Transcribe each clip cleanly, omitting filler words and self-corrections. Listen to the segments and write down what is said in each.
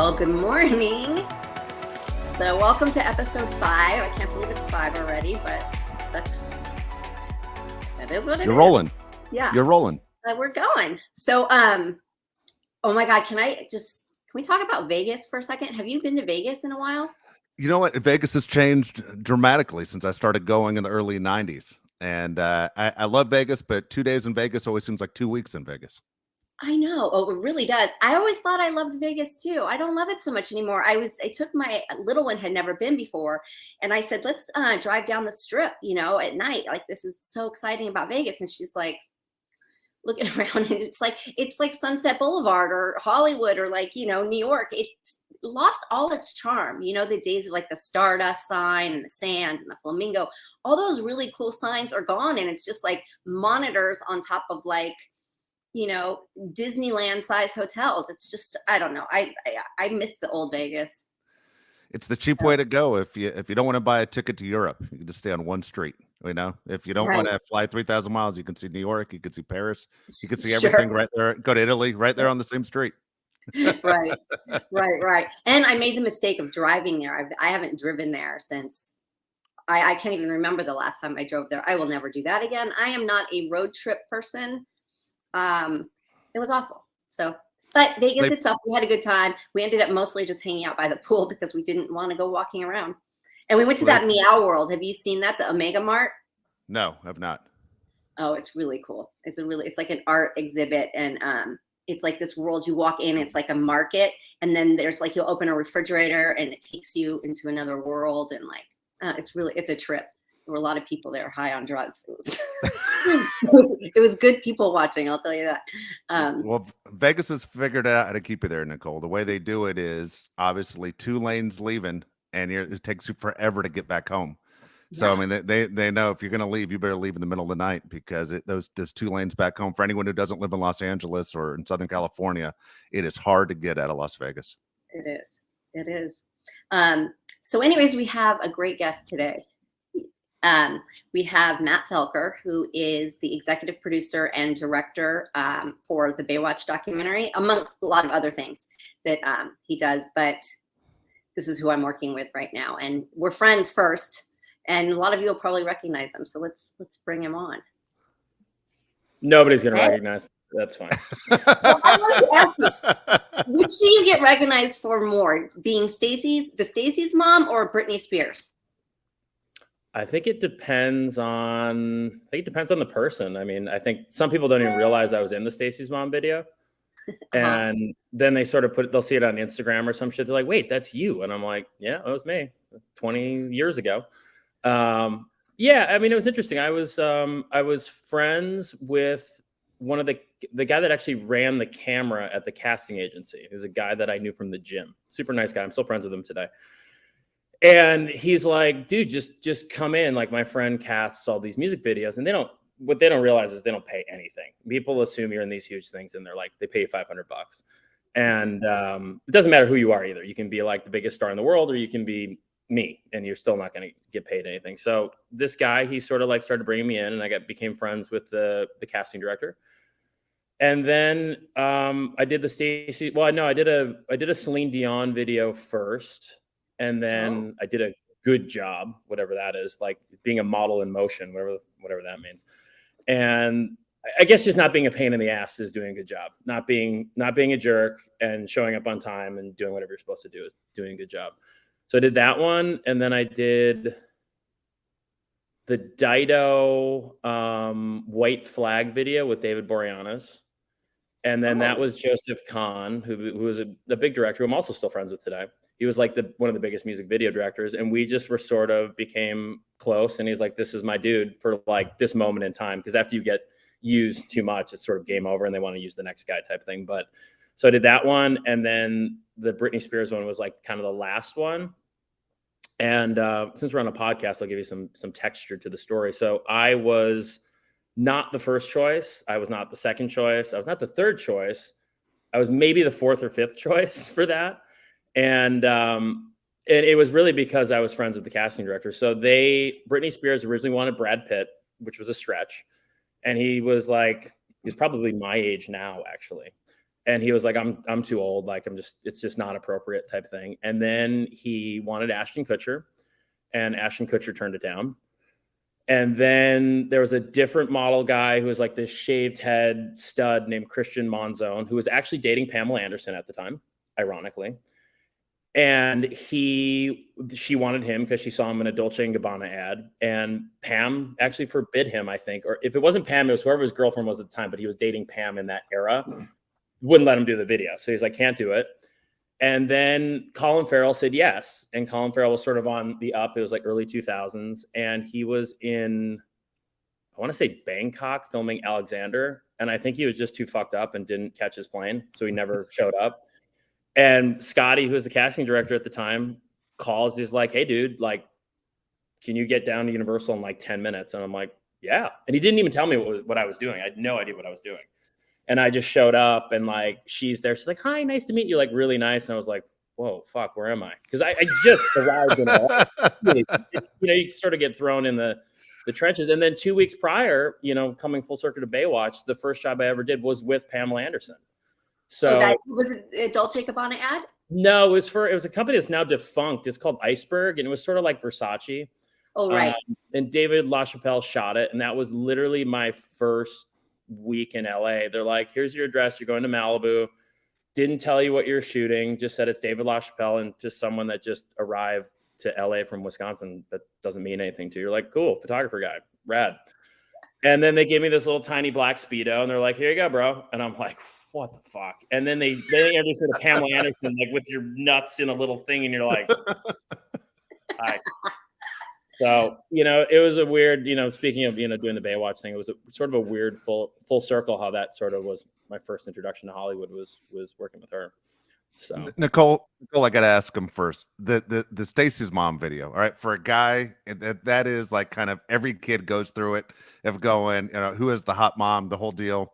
Well, good morning. So welcome to episode 5. I can't believe it's 5 already, but that is what it is. You're rolling. Yeah. You're rolling. We're going. So, oh my God, can we talk about Vegas for a second? Have you been to Vegas in a while? You know what? Vegas has changed dramatically since I started going in the early 90s. And I love Vegas, but 2 days in Vegas always seems like 2 weeks in Vegas. I know. Oh, it really does. I always thought I loved Vegas too. I don't love it so much anymore. I took my little one, had never been before, and I said, let's drive down the strip, at night. Like, this is so exciting about Vegas. And she's like, looking around, and it's like Sunset Boulevard or Hollywood or New York. It's lost all its charm. The days of like the Stardust sign and the Sands and the Flamingo, all those really cool signs are gone. And it's just like monitors on top of Disneyland size hotels. It's just, I don't know. I miss the old Vegas. It's the cheap way to go. If you don't want to buy a ticket to Europe, you can just stay on one street. If you don't want to fly 3,000 miles, you can see New York, you can see Paris, you can see everything right there. Go to Italy, right there on the same street. Right. And I made the mistake of driving there. I haven't driven there since I can't even remember the last time I drove there. I will never do that again. I am not a road trip person. It was awful. But Vegas itself, we had a good time. We ended up mostly just hanging out by the pool because we didn't want to go walking around. And we went to that Meow World. Have you seen that? The Omega Mart? No, I've not. Oh, it's really cool. It's like an art exhibit, and it's like this world you walk in. It's like a market, and then there's you'll open a refrigerator and it takes you into another world, and it's a trip. There were a lot of people there high on drugs. It was good people watching, I'll tell you that. Well, Vegas has figured out how to keep you there, Nicole. The way they do it is obviously 2 lanes leaving, and it takes you forever to get back home. So, yeah. I mean, they know if you're going to leave, you better leave in the middle of the night, because those 2 lanes back home, for anyone who doesn't live in Los Angeles or in Southern California, it is hard to get out of Las Vegas. It is. So anyways, we have a great guest today. We have Matt Felker, who is the executive producer and director for the Baywatch documentary, amongst a lot of other things that he does. But this is who I'm working with right now, and we're friends first. And a lot of you will probably recognize him. So let's bring him on. Nobody's going to recognize me. That's fine. Well, I wanted to ask you, which do you get recognized for more, being Stacy's mom or Brittney Spears? I think it depends on the person. I mean, I think some people don't even realize I was in the Stacy's mom video. And then they sort of they'll see it on Instagram or some shit. They're like, wait, that's you. And I'm like, yeah, that was me 20 years ago. Yeah, I mean, it was interesting. I was friends with one of the guy that actually ran the camera at the casting agency. He was a guy that I knew from the gym. Super nice guy. I'm still friends with him today. And he's like, dude, just come in. Like, my friend casts all these music videos, and what they don't realize is they don't pay anything. People assume you're in these huge things, and they're like, they pay you $500. And it doesn't matter who you are either. You can be like the biggest star in the world, or you can be me, and you're still not going to get paid anything. So this guy, he sort of started bringing me in, and I became friends with the casting director. And then I did the Stacy. Well, no, I did a Celine Dion video first. And then I did a good job, whatever that is, like being a model in motion, whatever that means. And I guess just not being a pain in the ass is doing a good job. Not being a jerk and showing up on time and doing whatever you're supposed to do is doing a good job. So I did that one, and then I did the Dido white flag video with David Boreanaz. And then that was Joseph Kahn, who was a big director, who I'm also still friends with today. He was like one of the biggest music video directors, and we just became close. And he's like, this is my dude for like this moment in time. Because after you get used too much, it's sort of game over, and they want to use the next guy type thing. But so I did that one. And then the Brittney Spears one was like kind of the last one. And since we're on a podcast, I'll give you some texture to the story. So I was not the first choice. I was not the second choice. I was not the third choice. I was maybe the 4th or 5th choice for that. And it was really because I was friends with the casting director. So Brittney Spears originally wanted Brad Pitt, which was a stretch. And he was probably my age now, actually. And he was like, I'm too old. Like, it's just not appropriate type thing. And then he wanted Ashton Kutcher, and Ashton Kutcher turned it down. And then there was a different model guy who was like this shaved head stud named Christian Monzone, who was actually dating Pamela Anderson at the time, ironically. And she wanted him because she saw him in a Dolce & Gabbana ad. And Pam actually forbid him, I think. Or if it wasn't Pam, it was whoever his girlfriend was at the time, but he was dating Pam in that era. Wouldn't let him do the video. So he's like, can't do it. And then Colin Farrell said yes. And Colin Farrell was sort of on the up. It was like early 2000s. And he was in, I want to say Bangkok, filming Alexander. And I think he was just too fucked up and didn't catch his plane. So he never showed up. And Scotty, who was the casting director at the time, calls. He's like, hey, dude, like, can you get down to Universal in like 10 minutes? And I'm like, yeah. And he didn't even tell me what I was doing. I had no idea what I was doing. And I just showed up, and like, she's there. She's like, hi, nice to meet you. Like, really nice. And I was like, whoa, fuck, where am I? Because I just arrived in LA. It's, you sort of get thrown in the trenches. And then 2 weeks prior, coming full circle to Baywatch, the first job I ever did was with Pamela Anderson. So was it a Dolce & Gabbana ad? No, it was a company that's now defunct. It's called Iceberg, and it was sort of like Versace. Oh, right. And David LaChapelle shot it, and that was literally my first week in LA. They're like, here's your address, you're going to Malibu. Didn't tell you what you're shooting, just said it's David LaChapelle, and to someone that just arrived to LA from Wisconsin, that doesn't mean anything to you. You're like, cool, photographer guy, rad. And then they gave me this little tiny black Speedo, and they're like, here you go, bro. And I'm like, what the fuck? And then they introduced me to Pamela Anderson, like with your nuts in a little thing, and you're like, hi. So, it was a weird, speaking of, doing the Baywatch thing, it was sort of a weird full circle how that sort of was my first introduction to Hollywood was working with her. So Nicole, I got to ask him first. The Stacy's mom video. All right. For a guy that is like kind of every kid goes through it of going, who is the hot mom, the whole deal.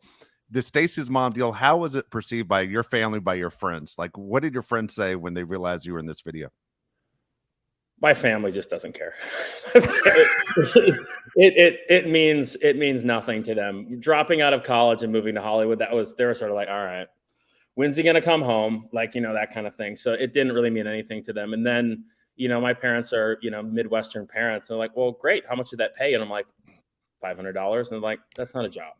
The Stacy's mom deal. How was it perceived by your family, by your friends? Like, what did your friends say when they realized you were in this video? My family just doesn't care. it means nothing to them. Dropping out of college and moving to Hollywood, they were sort of like, all right, when's he gonna come home? Like, that kind of thing. So it didn't really mean anything to them. And then, my parents are, Midwestern parents. They're like, well, great. How much did that pay? And I'm like, $500. And they're like, that's not a job.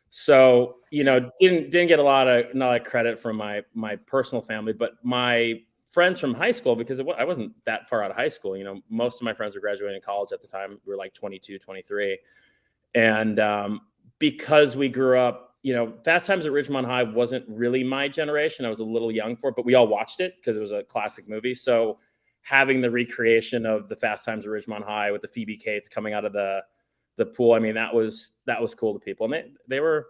So, didn't get a lot of credit from my personal family, but my friends from high school, because I wasn't that far out of high school. Most of my friends were graduating college at the time. We were like 22, 23. And because we grew up, Fast Times at Ridgemont High wasn't really my generation. I was a little young for it, but we all watched it because it was a classic movie. So having the recreation of the Fast Times at Ridgemont High with the Phoebe Cates coming out of the pool, I mean, that was cool to people. And they were,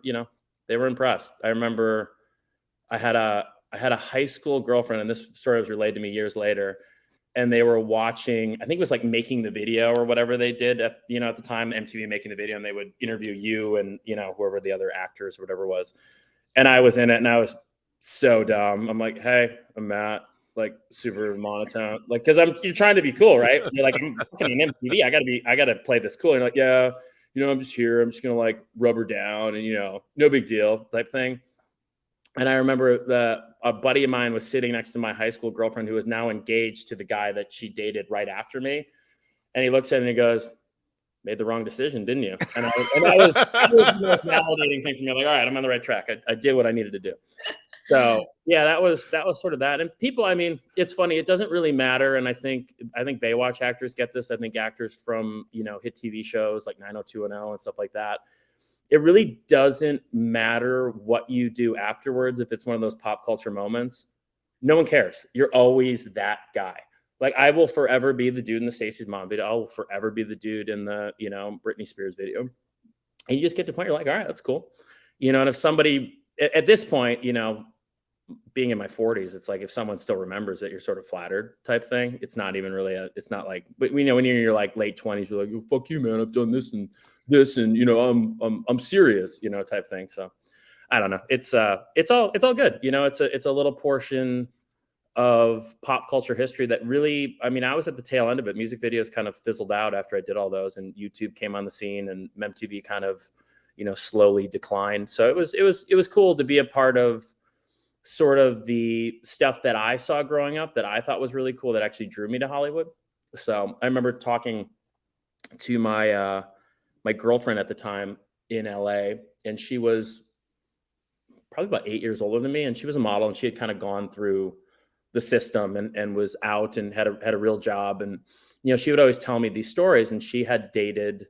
they were impressed. I remember I had a high school girlfriend, and this story was relayed to me years later, and they were watching, I think it was like Making the Video or whatever they did at the time, MTV Making the Video, and they would interview you and, whoever the other actors or whatever was. And I was in it, and I was so dumb. I'm like, hey, I'm Matt, like super monotone, like, cause you're trying to be cool, right? You're like, I'm fucking in MTV. I gotta play this cool. And you're like, yeah, I'm just here. I'm just going to like rub her down and, no big deal type thing. And I remember a buddy of mine was sitting next to my high school girlfriend, who was now engaged to the guy that she dated right after me. And he looks at me and he goes, made the wrong decision, didn't you? And that was the most validating thing for me. I'm like, all right, I'm on the right track. I did what I needed to do. So yeah, that was sort of that. And people, I mean, it's funny. It doesn't really matter. And I think Baywatch actors get this. I think actors from, hit TV shows like 90210 and stuff like that. It really doesn't matter what you do afterwards. If it's one of those pop culture moments, no one cares. You're always that guy. Like, I will forever be the dude in the Stacy's mom video. I will forever be the dude in the, Brittney Spears video. And you just get to the point, you're like, all right, that's cool. And if somebody at this point, being in my 40s, it's like if someone still remembers it, you're sort of flattered type thing. It's not even really it's not like, but when you're in your like late 20s, you're like, oh, fuck you, man, I've done this and I'm serious, type thing. So I don't know. It's all good. It's a little portion of pop culture history that really, I mean, I was at the tail end of it. Music videos kind of fizzled out after I did all those, and YouTube came on the scene, and MTV kind of, slowly declined. So it was cool to be a part of sort of the stuff that I saw growing up that I thought was really cool that actually drew me to Hollywood. So I remember talking to my my girlfriend at the time in LA, and she was probably about 8 years older than me, and she was a model, and she had kind of gone through the system and was out and had a real job. And she would always tell me these stories, and she had dated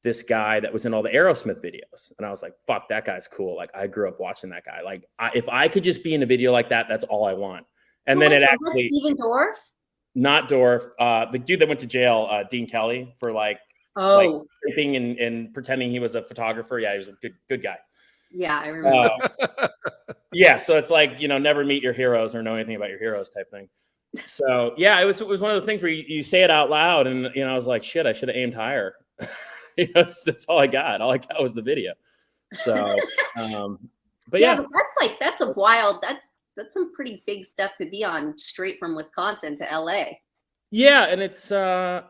this guy that was in all the Aerosmith videos. And I was like, fuck, that guy's cool. Like, I grew up watching that guy. Like, if I could just be in a video like that, that's all I want. And then it actually, Steven Dorff? Not Dorff, the dude that went to jail, Dean Kelly, for like raping and pretending he was a photographer. Yeah, he was a good guy. Yeah, I remember. Yeah, so it's like, never meet your heroes or know anything about your heroes type thing. So yeah, it was one of the things where you say it out loud, and I was like, shit, I should have aimed higher. That's all I got. All I got was the video. So, but yeah, but that's a wild. That's some pretty big stuff to be on straight from Wisconsin to LA. Yeah, and it's and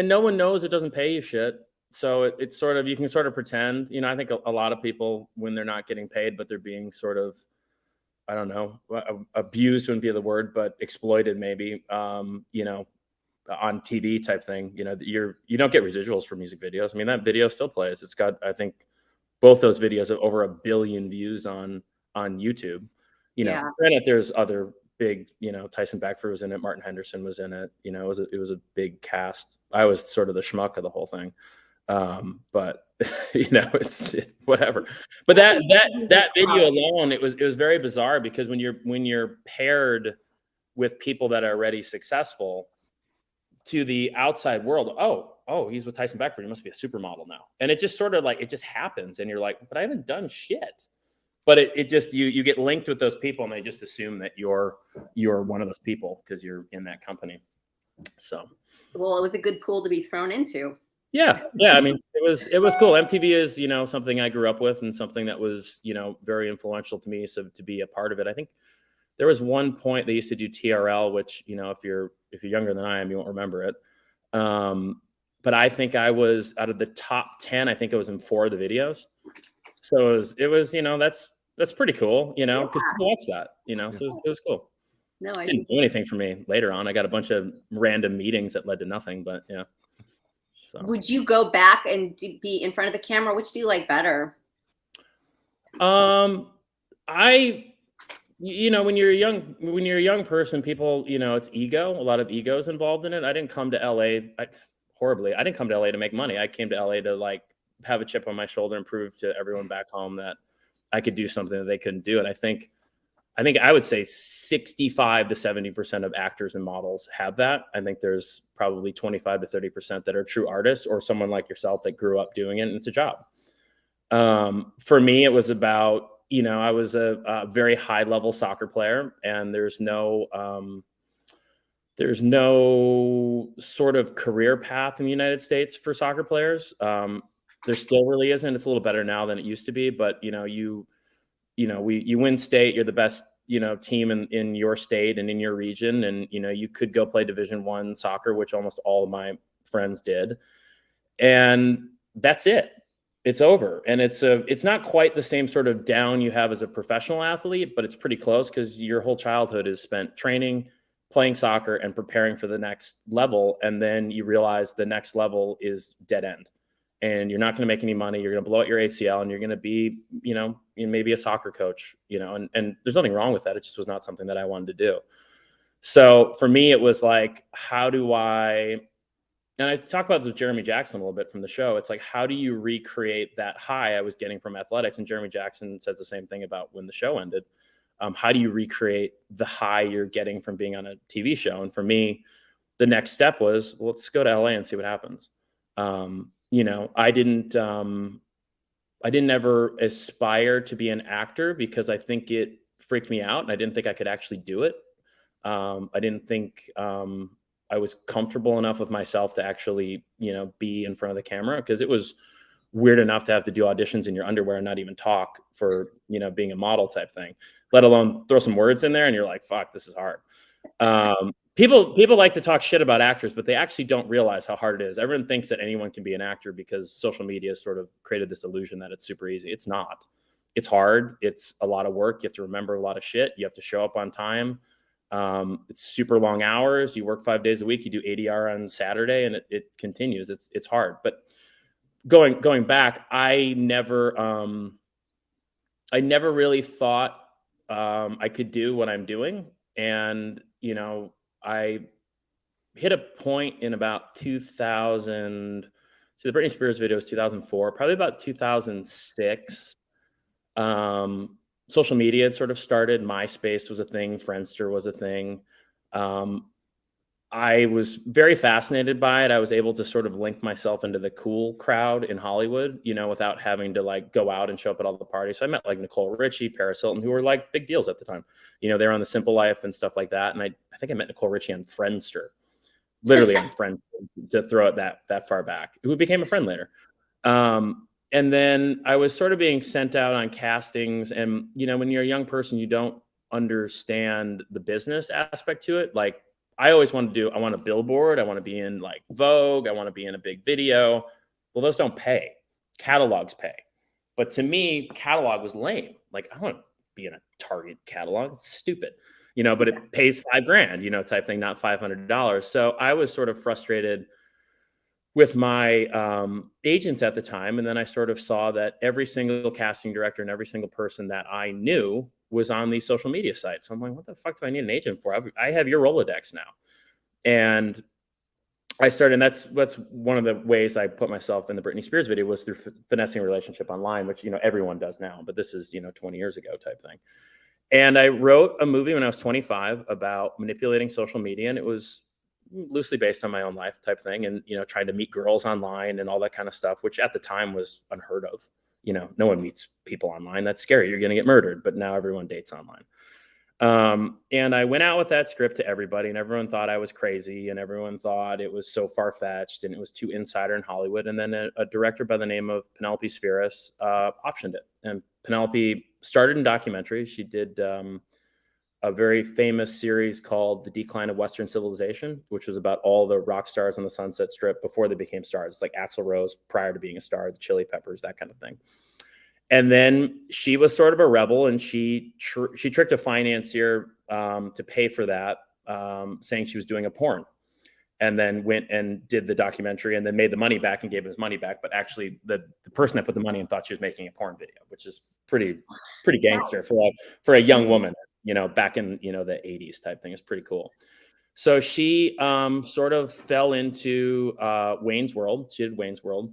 no one knows it doesn't pay you shit. So it's sort of, you can sort of pretend. I think a lot of people, when they're not getting paid, but they're being sort of, I don't know, abused wouldn't be the word, but exploited maybe. On TV type thing, you don't get residuals for music videos. I mean, that video still plays. It's got, I think, both those videos have over 1 billion views on YouTube. Granted, there's other big, Tyson Beckford was in it, Martin Henderson was in it. It was a big cast. I was sort of the schmuck of the whole thing. But it's whatever. But that video alone, it was very bizarre, because when you're paired with people that are already successful, to the outside world, oh, he's with Tyson Beckford, he must be a supermodel now. And it just sort of like, it just happens, and you're like, but I haven't done shit. But it just, you get linked with those people, and they just assume that you're one of those people because you're in that company. So, well, it was a good pool to be thrown into. Yeah. I mean, it was cool. MTV is, something I grew up with, and something that was, very influential to me. So to be a part of it, I think there was one point they used to do TRL, which, if you're younger than I am, you won't remember it. But I think I was out of the top 10. I think I was in 4 of the videos. So it was that's pretty cool, because people watch that, so it was cool. No, it didn't do anything for me later on. I got a bunch of random meetings that led to nothing, but yeah. So would you go back and be in front of the camera? Which do you like better? When you're a young person, people, it's ego, a lot of egos involved in it. I didn't come to LA I didn't come to LA to make money. I came to LA to like have a chip on my shoulder and prove to everyone back home that I could do something that they couldn't do. And I think I would say 65 to 70% of actors and models have that. I think there's probably 25 to 30% that are true artists, or someone like yourself that grew up doing it, and it's a job. For me, it was about, I was a very high level soccer player, and there's no sort of career path in the United States for soccer players. There still really isn't. It's a little better now than it used to be, but you win state, you're the best, team in your state and in your region. And, you could go play Division I soccer, which almost all of my friends did. And that's it. It's over. And it's not quite the same sort of down you have as a professional athlete, but it's pretty close, because your whole childhood is spent training, playing soccer, and preparing for the next level. And then you realize the next level is dead end, and you're not going to make any money. You're going to blow out your ACL, and you're going to be, maybe a soccer coach, and there's nothing wrong with that. It just was not something that I wanted to do. So for me, it was like, and I talk about this with Jeremy Jackson a little bit from the show. It's like, how do you recreate that high I was getting from athletics? And Jeremy Jackson says the same thing about when the show ended. How do you recreate the high you're getting from being on a TV show? And for me, the next step was, well, let's go to LA and see what happens. I didn't ever aspire to be an actor, because I think it freaked me out, and I didn't think I could actually do it. I didn't think I was comfortable enough with myself to actually, be in front of the camera, because it was weird enough to have to do auditions in your underwear and not even talk for, being a model type thing, let alone throw some words in there. And you're like, fuck, this is hard. People like to talk shit about actors, but they actually don't realize how hard it is. Everyone thinks that anyone can be an actor because social media has sort of created this illusion that it's super easy. It's not. It's hard. It's a lot of work. You have to remember a lot of shit. You have to show up on time. It's super long hours. You work 5 days a week. You do ADR on Saturday, and it continues. It's hard. But going back, I never really thought I could do what I'm doing. And, I hit a point in about 2000. So the Brittney Spears video was 2004, probably about 2006. Social media had sort of started. MySpace was a thing. Friendster was a thing. I was very fascinated by it. I was able to sort of link myself into the cool crowd in Hollywood, without having to like go out and show up at all the parties. So I met like Nicole Richie, Paris Hilton, who were like big deals at the time. They were on The Simple Life and stuff like that. And I think I met Nicole Richie on Friendster, literally on Friendster, to throw it that far back, who became a friend later. And then I was sort of being sent out on castings. And, when you're a young person, you don't understand the business aspect to it. Like, I always want a billboard. I want to be in like Vogue. I want to be in a big video. Well, those don't pay. Catalogs pay. But to me, catalog was lame. Like, I want to be in a Target catalog. It's stupid, but it pays $5,000, type thing, not $500. So I was sort of frustrated with my agents at the time. And then I sort of saw that every single casting director and every single person that I knew was on these social media sites. So I'm like, what the fuck do I need an agent for? I have your Rolodex now. And I started, and that's one of the ways I put myself in the Brittney Spears video was through finessing a relationship online, which, everyone does now, but this is, 20 years ago type thing. And I wrote a movie when I was 25 about manipulating social media. And it was loosely based on my own life type thing. And, trying to meet girls online and all that kind of stuff, which at the time was unheard of. No one meets people online. That's scary. You're going to get murdered. But now everyone dates online. And I went out with that script to everybody, and everyone thought I was crazy, and everyone thought it was so far-fetched and it was too insider in Hollywood. And then a director by the name of Penelope Spheris optioned it. And Penelope started in documentary. She did a very famous series called The Decline of Western Civilization, which was about all the rock stars on the Sunset Strip before they became stars. It's like Axl Rose prior to being a star, the Chili Peppers, that kind of thing. And then she was sort of a rebel, and she tricked a financier to pay for that, saying she was doing a porn, and then went and did the documentary and then made the money back and gave his money back. But actually the person that put the money in thought she was making a porn video, which is pretty gangster for a young woman, back in, the 80s type thing. Is pretty cool. So she sort of fell into Wayne's World. She did Wayne's World.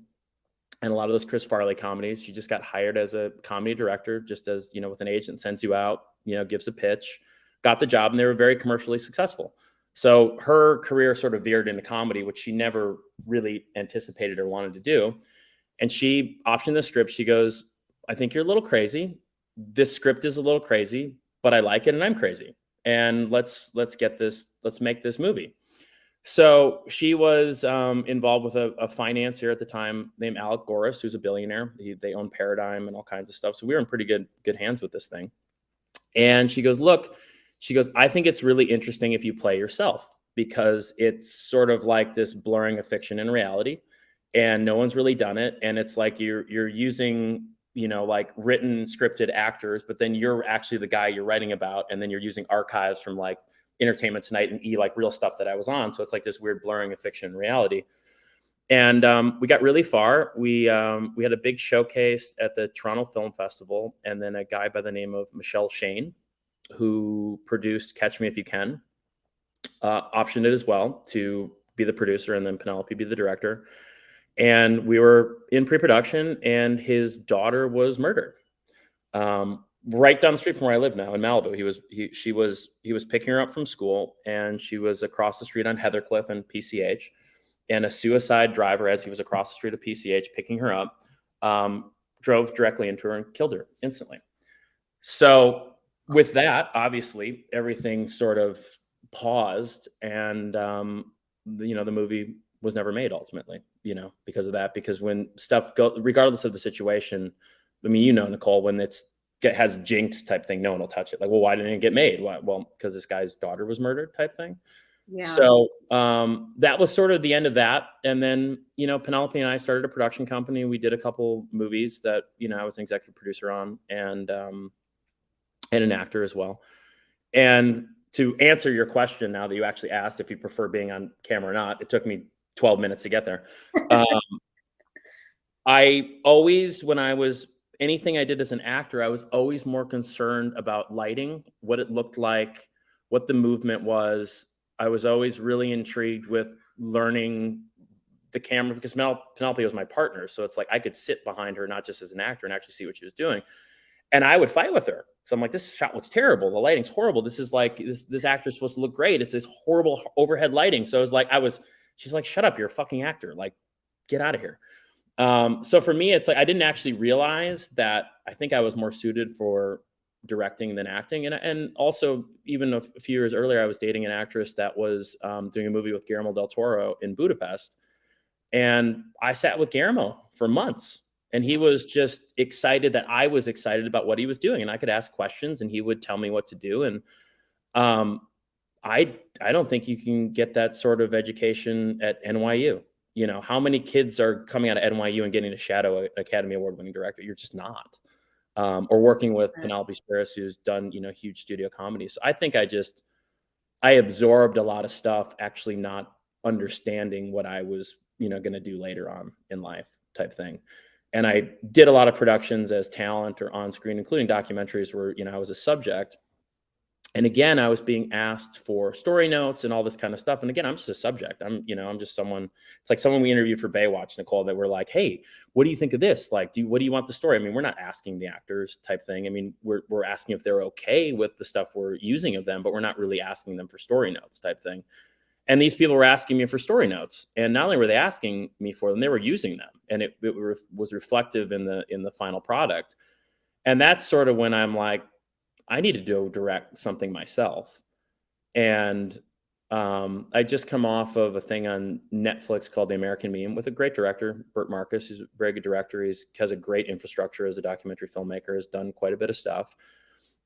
And a lot of those Chris Farley comedies, she just got hired as a comedy director, just as, with an agent, sends you out, gives a pitch, got the job, and they were very commercially successful. So her career sort of veered into comedy, which she never really anticipated or wanted to do. And she optioned the script. She goes, I think you're a little crazy. This script is a little crazy, but I like it and I'm crazy. And let's get this, let's make this movie. So she was involved with a financier at the time named Alec Goris, who's a billionaire. They own Paradigm and all kinds of stuff. So we were in pretty good hands with this thing. And she goes, I think it's really interesting if you play yourself, because it's sort of like this blurring of fiction and reality, and no one's really done it. And it's like you're using, like written scripted actors, but then you're actually the guy you're writing about. And then you're using archives from like Entertainment Tonight and like real stuff that I was on. So it's like this weird blurring of fiction and reality. And we got really far. We had a big showcase at the Toronto Film Festival, and then a guy by the name of Michelle Shane, who produced Catch Me If You Can, optioned it as well to be the producer, and then Penelope be the director. And we were in pre-production, and his daughter was murdered. Right down the street from where I live now in Malibu. He was picking her up from school, and she was across the street on Heathercliff and PCH, and a suicide driver, as he was across the street of PCH picking her up, drove directly into her and killed her instantly. So with that, obviously everything sort of paused, and the movie was never made ultimately, because of that. Because when stuff goes, regardless of the situation, I mean, Nicole, when it has jinx type thing, no one will touch it. Like, well, why didn't it get made? Why? Well, because this guy's daughter was murdered type thing. Yeah. So that was sort of the end of that. And then, you know, Penelope and I started a production company. We did a couple movies that, you know, I was an executive producer on, and an actor as well. And to answer your question, now that you actually asked if you prefer being on camera or not, it took me 12 minutes to get there. I always, when I was anything I did as an actor, I was always more concerned about lighting, what it looked like, what the movement was. I was always really intrigued with learning the camera, because Penelope was my partner. So it's like I could sit behind her, not just as an actor, and actually see what she was doing. And I would fight with her. So I'm like, this shot looks terrible. The lighting's horrible. This is like, this actor's supposed to look great. It's this horrible overhead lighting. So it was like, she's like, shut up, you're a fucking actor. Like, get out of here. So for me, it's like, I didn't actually realize that I think I was more suited for directing than acting. And also, even a few years earlier, I was dating an actress that was doing a movie with Guillermo del Toro in Budapest. And I sat with Guillermo for months, and he was just excited that I was excited about what he was doing, and I could ask questions and he would tell me what to do. And I don't think you can get that sort of education at NYU. You know, how many kids are coming out of NYU and getting to shadow an Academy Award winning director? You're just not. Or working with Penelope Spears, who's done, you know, huge studio comedies. So I think I absorbed a lot of stuff, actually not understanding what I was, you know, going to do later on in life type thing. And I did a lot of productions as talent or on screen, including documentaries where, you know, I was a subject. And again, I was being asked for story notes and all this kind of stuff. And again, I'm just a subject. I'm just someone. It's like someone we interviewed for Baywatch, Nicole, that were like, hey, what do you think of this? Like, what do you want the story? I mean, we're not asking the actors type thing. I mean, we're asking if they're okay with the stuff we're using of them, but we're not really asking them for story notes type thing. And these people were asking me for story notes. And not only were they asking me for them, they were using them. And it was reflective in the final product. And that's sort of when I'm like, I need to go direct something myself. And I just come off of a thing on Netflix called The American Meme with a great director, Burt Marcus. He's a very good director. He has a great infrastructure as a documentary filmmaker, has done quite a bit of stuff.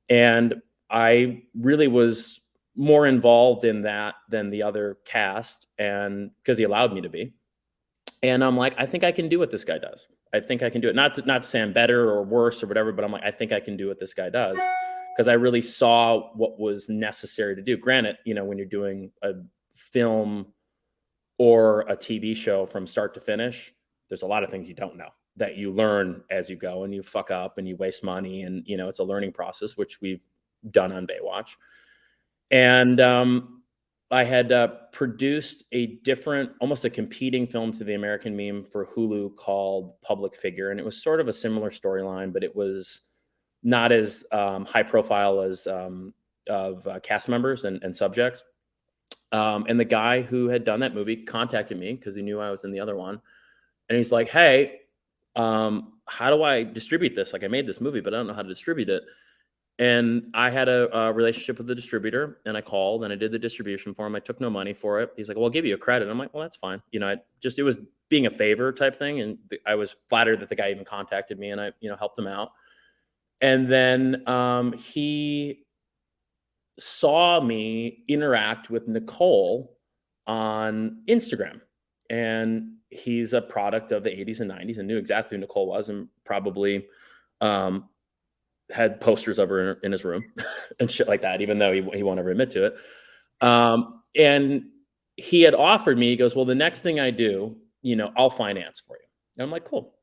And I really was more involved in that than the other cast, and because he allowed me to be. And I'm like, I think I can do what this guy does. I think I can do it. Not to say I'm better or worse or whatever, but I'm like, I think I can do what this guy does. Because I really saw what was necessary to do. Granted, you know, when you're doing a film or a TV show from start to finish, there's a lot of things you don't know that you learn as you go, and you fuck up and you waste money. And, you know, it's a learning process, which we've done on Baywatch. And I had produced a different, almost a competing film to The American Meme for Hulu called Public Figure. And it was sort of a similar storyline, but it was not as high profile as of cast members and subjects. And the guy who had done that movie contacted me because he knew I was in the other one. And he's like, hey, how do I distribute this? Like, I made this movie, but I don't know how to distribute it. And I had a relationship with the distributor, and I called and I did the distribution for him. I took no money for it. He's like, well, I'll give you a credit. I'm like, well, that's fine. You know, it was being a favor type thing. And I was flattered that the guy even contacted me, and I, you know, helped him out. And then he saw me interact with Nicole on Instagram. And he's a product of the 80s and 90s and knew exactly who Nicole was, and probably had posters of her in his room and shit like that, even though he won't ever admit to it. And he had offered me, he goes, well, the next thing I do, you know, I'll finance for you. And I'm like, cool.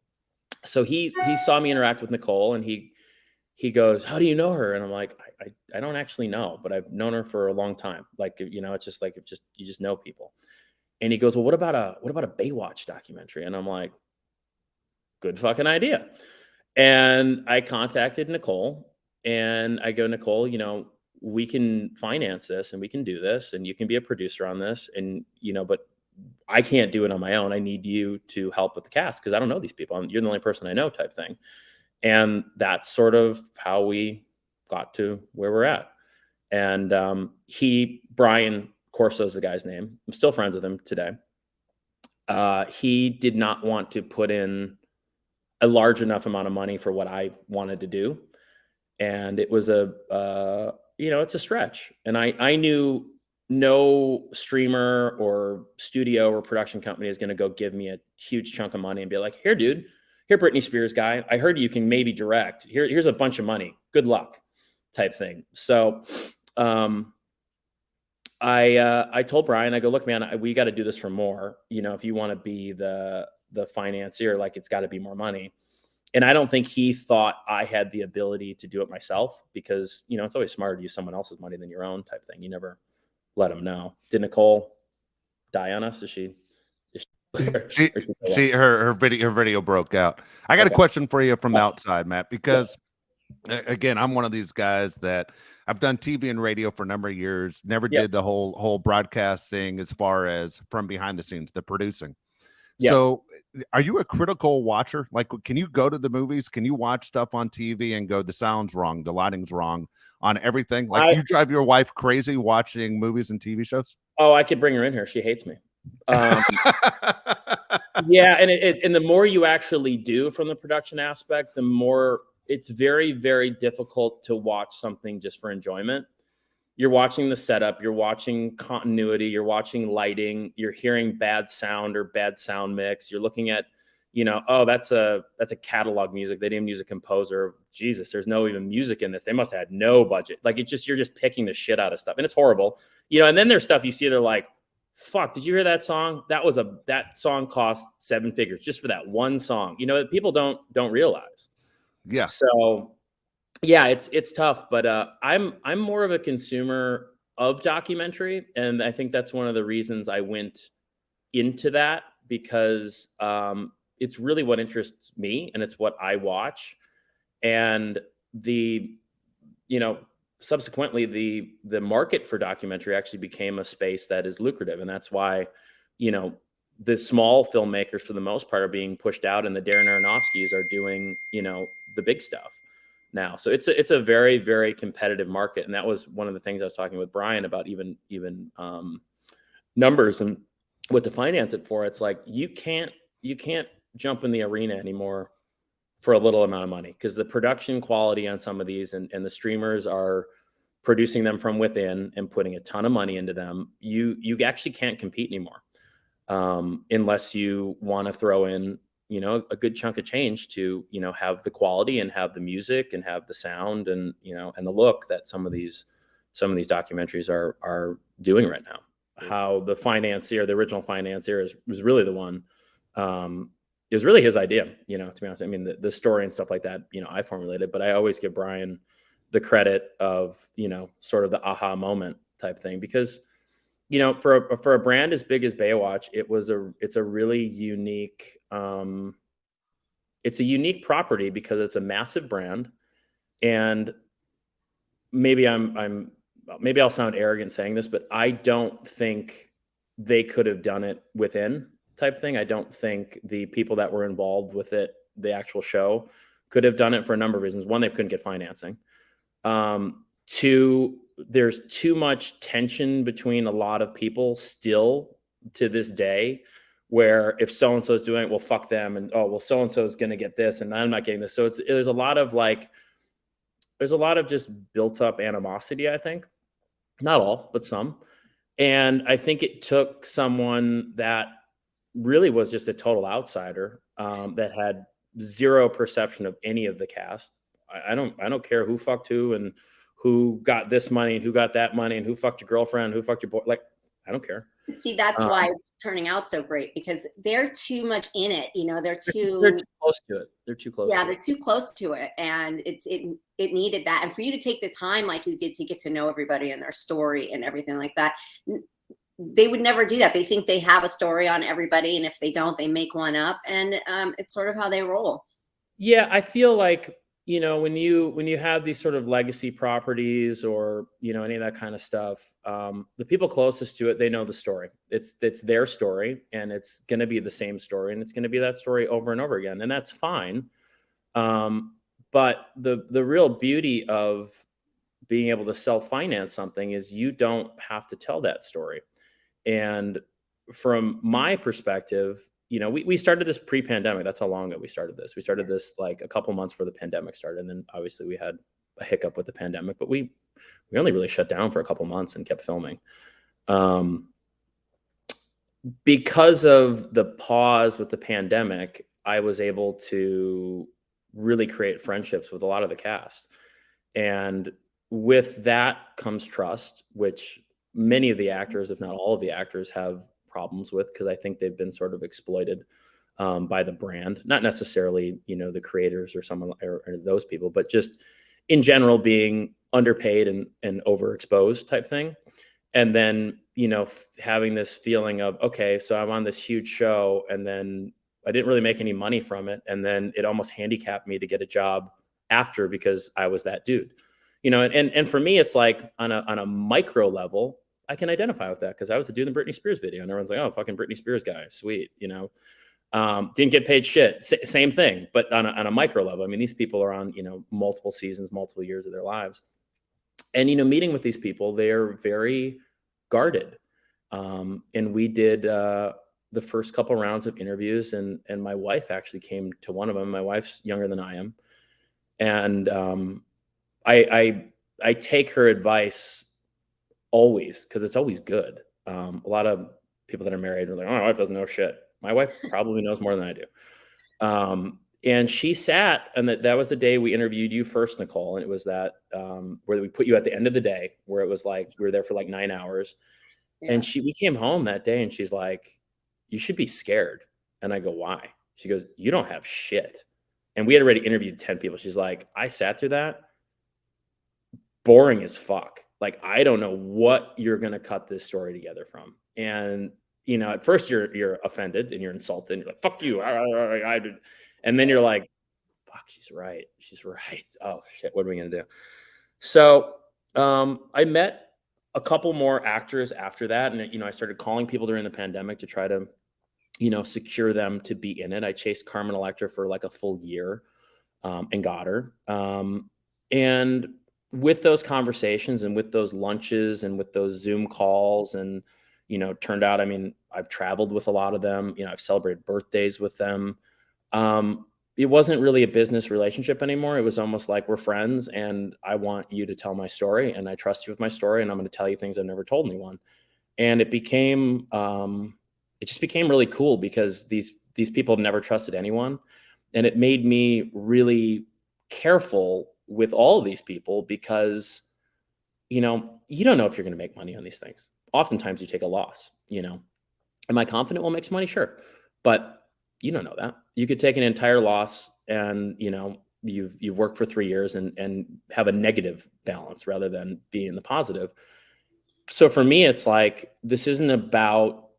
So he saw me interact with Nicole, and he goes, how do you know her? And I'm like, I don't actually know, but I've known her for a long time. Like, you know, it's just like, you just know people. And he goes, well, what about a Baywatch documentary? And I'm like, good fucking idea. And I contacted Nicole, and I go, Nicole, you know, we can finance this and we can do this, and you can be a producer on this. And, you know, but I can't do it on my own. I need you to help with the cast because I don't know these people. You're the only person I know type thing. And that's sort of how we got to where we're at. And Brian Corso is the guy's name. I'm still friends with him today. He did not want to put in a large enough amount of money for what I wanted to do. And it was you know, it's a stretch. And I knew no streamer or studio or production company is going to go give me a huge chunk of money and be like, here, dude, here, Brittney Spears guy, I heard you can maybe direct. Here's a bunch of money. Good luck, type thing. So I told Brian, I go, look, man, we got to do this for more. You know, if you want to be the financier, like it's got to be more money. And I don't think he thought I had the ability to do it myself because, you know, it's always smarter to use someone else's money than your own type thing. You never let him know. Did Nicole die on us? Her video broke out. I got a question for you from the outside, Matt, because again, I'm one of these guys that I've done TV and radio for a number of years, never did the whole broadcasting as far as from behind the scenes, the producing. So are you a critical watcher? Like, can you go to the movies? Can you watch stuff on TV and go, the sound's wrong, the lighting's wrong on everything? Like, you drive your wife crazy watching movies and TV shows? Oh, I could bring her in here. She hates me. And the more you actually do from the production aspect, the more it's very, very difficult to watch something just for enjoyment. You're watching the setup, you're watching continuity, you're watching lighting, you're hearing bad sound or bad sound mix. You're looking at, you know, oh, that's a catalog music. They didn't use a composer. Jesus, there's no even music in this. They must have had no budget. Like you're just picking the shit out of stuff. And it's horrible. You know, and then there's stuff you see, they're like, fuck, did you hear that song? That song cost 7 figures just for that one song. You know, people don't realize. Yeah. So yeah, it's tough, but I'm more of a consumer of documentary, and I think that's one of the reasons I went into that, because it's really what interests me and it's what I watch. And subsequently the market for documentary actually became a space that is lucrative, and that's why, you know, the small filmmakers for the most part are being pushed out, and the Darren Aronofskys are doing, you know, the big stuff now. So it's a very, very competitive market. And that was one of the things I was talking with Brian about, even numbers and what to finance it for. It's like, you can't jump in the arena anymore for a little amount of money, because the production quality on some of these and the streamers are producing them from within and putting a ton of money into them. You actually can't compete anymore unless you want to throw in, you know, a good chunk of change to, you know, have the quality and have the music and have the sound and, you know, and the look that some of these documentaries are doing right now. How the original financier was really the one, it was really his idea, you know, to be honest. I mean, the story and stuff like that, you know, I formulated, but I always give Brian the credit of, you know, sort of the aha moment type thing, because, you know, for a brand as big as Baywatch, it's a really unique, it's a unique property because it's a massive brand. And maybe maybe I'll sound arrogant saying this, but I don't think they could have done it within type thing. I don't think the people that were involved with it, the actual show, could have done it for a number of reasons. One, they couldn't get financing. Two, there's too much tension between a lot of people still to this day, where if so-and-so is doing it, well, fuck them. And, oh, well, so-and-so is going to get this and I'm not getting this. So there's a lot of just built up animosity, I think. Not all, but some. And I think it took someone that really was just a total outsider, that had zero perception of any of the cast. I don't care who fucked who and who got this money and who got that money and who fucked your girlfriend, who fucked your boy. Like, I don't care. See, that's why it's turning out so great, because they're too much in it. You know, they're too close to it. They're too close. Yeah, they're too close to it. And it needed that. And for you to take the time like you did to get to know everybody and their story and everything like that, they would never do that. They think they have a story on everybody, and if they don't, they make one up. And it's sort of how they roll. Yeah, I feel like, you know, when you have these sort of legacy properties or, you know, any of that kind of stuff, the people closest to it, they know the story. It's their story, and it's going to be the same story, and it's going to be that story over and over again, and that's fine. But the real beauty of being able to self-finance something is you don't have to tell that story. And from my perspective, you know, we started this pre-pandemic. That's how long ago we started this. We started this like a couple months before the pandemic started. And then obviously we had a hiccup with the pandemic, but we only really shut down for a couple months and kept filming. Because of the pause with the pandemic, I was able to really create friendships with a lot of the cast. And with that comes trust, which many of the actors, if not all of the actors, have problems with, because I think they've been sort of exploited by the brand, not necessarily, the creators or someone or those people, but just in general being underpaid and overexposed type thing. And then, having this feeling of, okay, so I'm on this huge show and then I didn't really make any money from it. And then it almost handicapped me to get a job after because I was that dude, and for me, it's like on a micro level, I can identify with that because I was the dude in the Brittney Spears video and everyone's like, oh, fucking Brittney Spears guy. Sweet. Didn't get paid shit. Same thing, but on a micro level. I mean, these people are on, multiple seasons, multiple years of their lives. And, meeting with these people, they're very guarded. And we did the first couple rounds of interviews, and my wife actually came to one of them. My wife's younger than I am. And I take her advice always because it's always good. A lot of people that are married are like, oh, my wife doesn't know shit. My wife probably knows more than I do. And she sat, and that was the day we interviewed you first, Nicole. And it was that where we put you at the end of the day, where it was like, we were there for like 9 hours. Yeah. And we came home that day and she's like, you should be scared. And I go, why? She goes, you don't have shit. And we had already interviewed 10 people. She's like, I sat through that. Boring as fuck. Like, I don't know what you're going to cut this story together from. And, at first you're offended and you're insulted. And you're like, fuck you. I did. And then you're like, fuck, she's right. She's right. Oh shit. What are we going to do? So, I met a couple more actors after that. And, I started calling people during the pandemic to try to, secure them to be in it. I chased Carmen Electra for like a full year, and got her. And with those conversations and with those lunches and with those Zoom calls and, turned out, I mean, I've traveled with a lot of them, I've celebrated birthdays with them. It wasn't really a business relationship anymore. It was almost like, we're friends and I want you to tell my story and I trust you with my story and I'm going to tell you things I've never told anyone. And it just became really cool because these people have never trusted anyone. And it made me really careful with all of these people because, you don't know if you're going to make money on these things. Oftentimes you take a loss, Am I confident we'll make some money? Sure. But you don't know that. You could take an entire loss and, you've worked for 3 years and have a negative balance rather than being the positive. So for me, it's like, this isn't about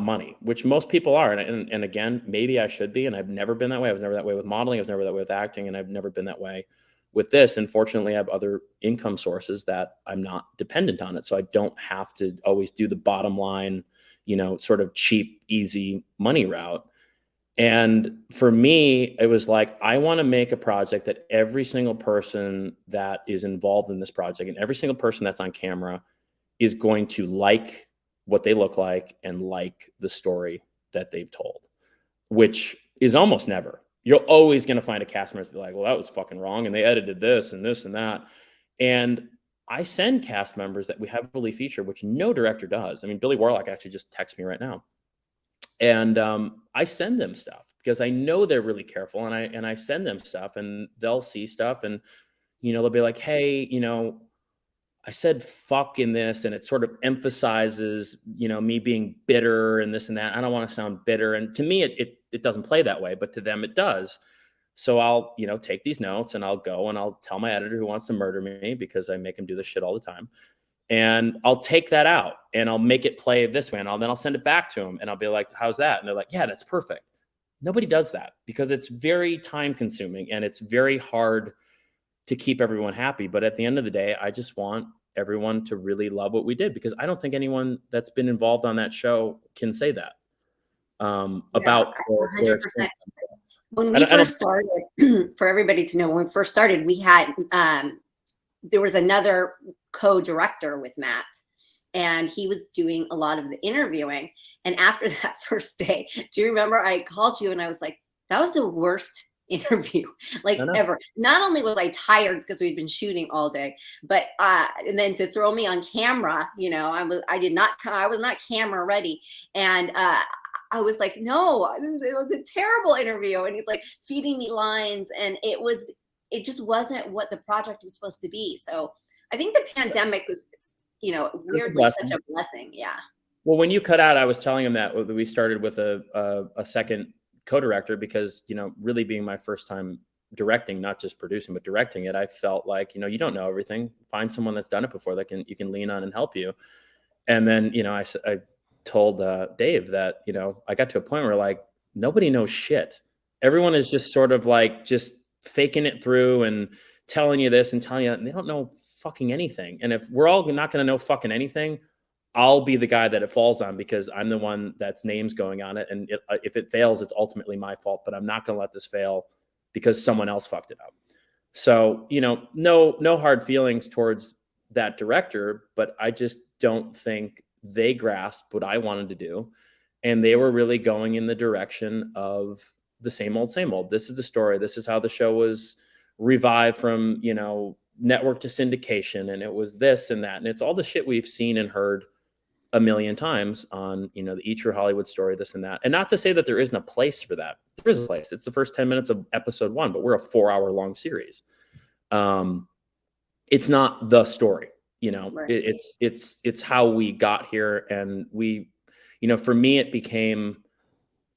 money, which most people are. And again, maybe I should be, and I've never been that way. I was never that way with modeling. I was never that way with acting. And I've never been that way with this. And fortunately, I have other income sources that I'm not dependent on it. So I don't have to always do the bottom line, sort of cheap, easy money route. And for me, it was like, I want to make a project that every single person that is involved in this project and every single person that's on camera is going to like what they look like and like the story that they've told, which is almost never. You're always going to find a cast member be like, well, that was fucking wrong. And they edited this and this and that. And I send cast members that we heavily feature, which no director does. I mean, Billy Warlock actually just texted me right now. And I send them stuff because I know they're really careful, and I send them stuff and they'll see stuff and, they'll be like, hey, I said fuck in this and it sort of emphasizes, me being bitter and this and that. I don't want to sound bitter. And to me, it doesn't play that way, but to them it does. So I'll, take these notes and I'll go and I'll tell my editor who wants to murder me because I make him do this shit all the time. And I'll take that out and I'll make it play this way. And then I'll send it back to them and I'll be like, how's that? And they're like, yeah, that's perfect. Nobody does that because it's very time consuming and it's very hard to keep everyone happy. But at the end of the day, I just want everyone to really love what we did because I don't think anyone that's been involved on that show can say that about 100%. When we first started, for everybody to know, when we first started, we had, there was another co-director with Matt and he was doing a lot of the interviewing. And after that first day, do you remember I called you and I was like, that was the worst interview like I know. ever. Not only was I tired because we'd been shooting all day, but and then to throw me on camera, you know, I was not camera ready, and I was like, no, it was a terrible interview, and he's like feeding me lines, and it just wasn't what the project was supposed to be. So I think the pandemic was, you know, weirdly such a blessing. Yeah. Well, when you cut out, I was telling him that we started with a second co-director because, you know, really being my first time directing, not just producing, but directing it, I felt like, you know, you don't know everything. Find someone that's done it before that you can lean on and help you. And then, you know, I told Dave that, you know, I got to a point where like nobody knows shit. Everyone is just sort of like just faking it through and telling you this and telling you that, and they don't know fucking anything. And if we're all not going to know fucking anything, I'll be the guy that it falls on because I'm the one that's name's going on it. And if it fails, it's ultimately my fault, but I'm not going to let this fail because someone else fucked it up. So, you know, no hard feelings towards that director, but I just don't think they grasped what I wanted to do. And they were really going in the direction of the same old, same old. This is the story. This is how the show was revived from, you know, network to syndication. And it was this and that. And it's all the shit we've seen and heard a million times on, you know, the Eat Your Hollywood story, this and that. And not to say that there isn't a place for that. There is a place. It's the first 10 minutes of episode 1, but we're a 4-hour long series. It's not the story, you know, right. It's how we got here. And we, you know, for me, it became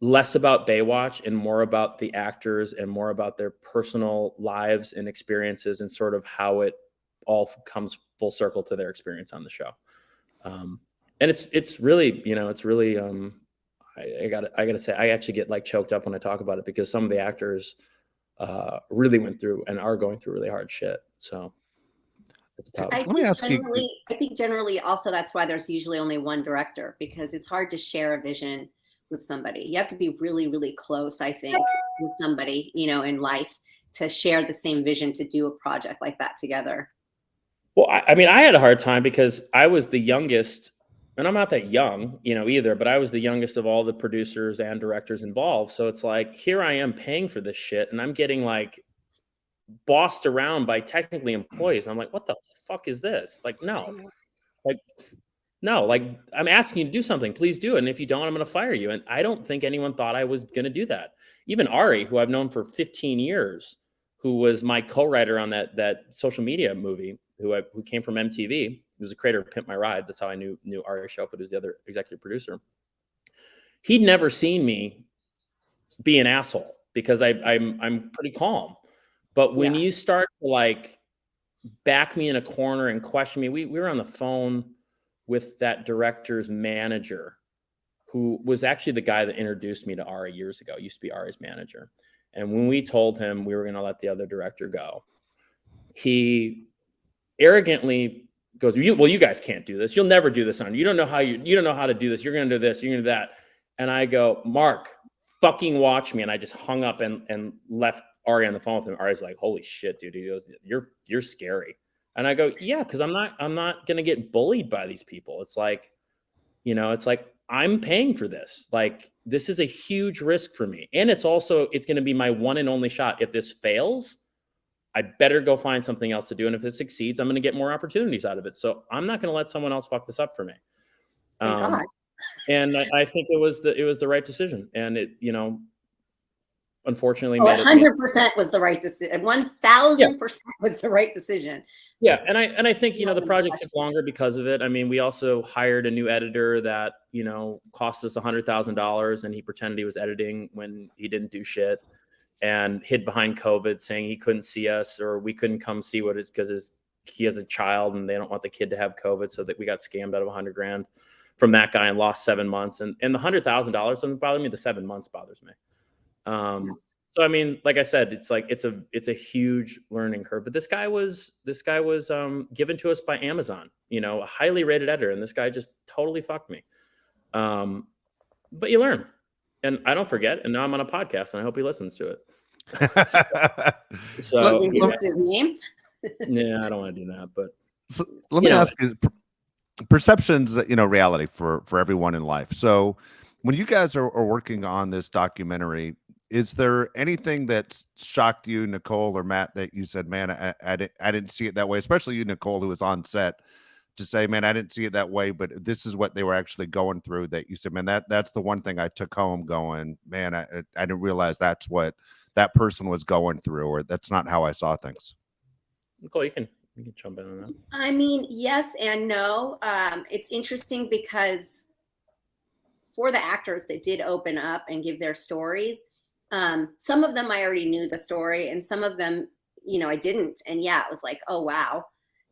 less about Baywatch and more about the actors and more about their personal lives and experiences and sort of how it all comes full circle to their experience on the show. And it's really, you know, it's really, I gotta say, I actually get like choked up when I talk about it because some of the actors really went through and are going through really hard shit. So it's tough. Let me ask you. I think generally also that's why there's usually only one director because it's hard to share a vision with somebody. You have to be really, really close, I think, with somebody, you know, in life to share the same vision to do a project like that together. Well, I mean, I had a hard time because I was the youngest. And I'm not that young, you know, either, but I was the youngest of all the producers and directors involved. So it's like, here I am paying for this shit and I'm getting like bossed around by technically employees. I'm like, what the fuck is this? Like, no, like I'm asking you to do something, please do it. And if you don't, I'm going to fire you. And I don't think anyone thought I was going to do that. Even Ari, who I've known for 15 years, who was my co-writer on that social media movie, who came from MTV. He was a creator of Pimp My Ride. That's how I knew Ari Shofut, who's the other executive producer. He'd never seen me be an asshole because I'm pretty calm. But when you start to like back me in a corner and question me, we were on the phone with that director's manager, who was actually the guy that introduced me to Ari years ago. Used to be Ari's manager. And when we told him we were going to let the other director go, he arrogantly goes, well, you guys can't do this. You'll never do this on. You don't know how you don't know how to do this. You're going to do this. You're going to do that. And I go, Mark, fucking watch me. And I just hung up and left Ari on the phone with him. Ari's like, holy shit, dude. He goes, you're scary. And I go, yeah, because I'm not going to get bullied by these people. It's like, you know, it's like I'm paying for this. Like this is a huge risk for me. And it's going to be my one and only shot. If this fails, I better go find something else to do. And if it succeeds, I'm going to get more opportunities out of it. So I'm not going to let someone else fuck this up for me. And I think it was the right decision. And it, you know, unfortunately, 100% was the right decision. 1000% was the right decision. Yeah. And I think, you know, the project took longer because of it. I mean, we also hired a new editor that, you know, cost us $100,000 and he pretended he was editing when he didn't do shit. And hid behind COVID saying he couldn't see us or we couldn't come see what it's because he has a child and they don't want the kid to have COVID. So that we got scammed out of $100,000 from that guy and lost 7 months. And the $100,000 doesn't bother me. The 7 months bothers me. So, I mean, like I said, it's like, it's a huge learning curve, but this guy was given to us by Amazon, you know, a highly rated editor. And this guy just totally fucked me. But you learn. And I don't forget. And now I'm on a podcast and I hope he listens to it. So what's his name? Yeah, I don't want to do that. But so let me ask you, perceptions, you know, reality for everyone in life. So when you guys are working on this documentary, Is there anything that shocked you, Nicole or Matt, that you said, man, I didn't see it that way, especially you, Nicole, who was on set, to say, man, I didn't see it that way, but this is what they were actually going through, that you said, man, that's the one thing I took home going, man, I didn't realize that's what that person was going through, or that's not how I saw things. Nicole, you can jump in on that. I mean, yes and no. It's interesting because for the actors that did open up and give their stories, some of them I already knew the story, and some of them, you know, I didn't. And yeah, it was like, oh, wow.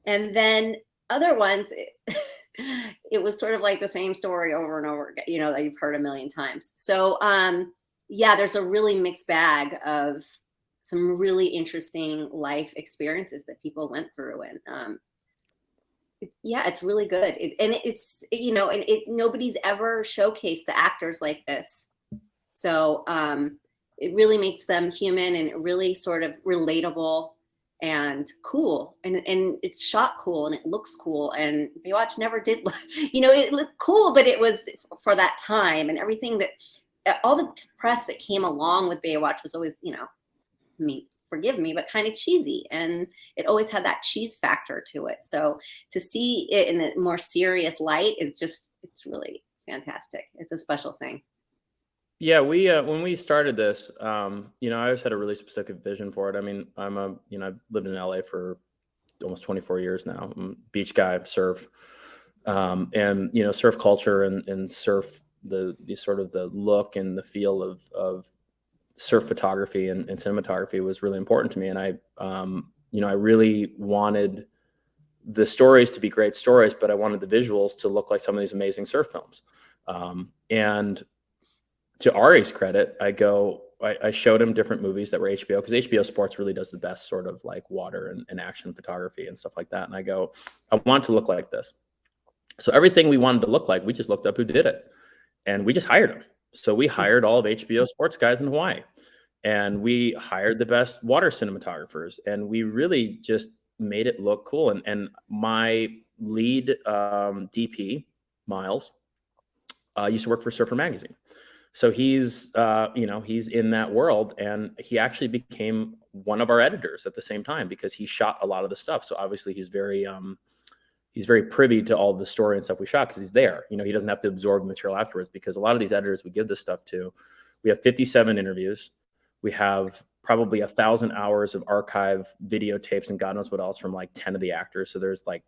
And then other ones, it was sort of like the same story over and over again, you know, that you've heard a million times. So yeah, there's a really mixed bag of some really interesting life experiences that people went through. And yeah, it's really good. It's, you know, and nobody's ever showcased the actors like this. So it really makes them human and really sort of relatable and cool. And it's shot cool and it looks cool. And Baywatch never did, you know, it looked cool, but it was for that time, and everything that, all the press that came along with Baywatch was always, you know, I mean, forgive me, but kind of cheesy. And it always had that cheese factor to it. So to see it in a more serious light is just, it's really fantastic. It's a special thing. Yeah, we when we started this, you know, I always had a really specific vision for it. I mean, you know, I've lived in LA for almost 24 years now. I'm a beach guy, surf, and you know, surf culture and surf the sort of the look and the feel of surf photography and cinematography was really important to me. And I, you know, I really wanted the stories to be great stories, but I wanted the visuals to look like some of these amazing surf films. And to Ari's credit, I showed him different movies that were HBO, because HBO Sports really does the best sort of like water and action photography and stuff like that. And I want it to look like this. So everything we wanted to look like, we just looked up who did it, and we just hired them. So we hired all of HBO Sports guys in Hawaii, and we hired the best water cinematographers, and we really just made it look cool. And my lead DP, Miles, used to work for Surfer Magazine. So he's, you know, he's in that world, and he actually became one of our editors at the same time, because he shot a lot of the stuff. So obviously he's very privy to all the story and stuff we shot, because he's there. You know, he doesn't have to absorb the material afterwards, because a lot of these editors we give this stuff to, we have 57 interviews. We have probably 1,000 hours of archive videotapes and God knows what else from like 10 of the actors. So there's like,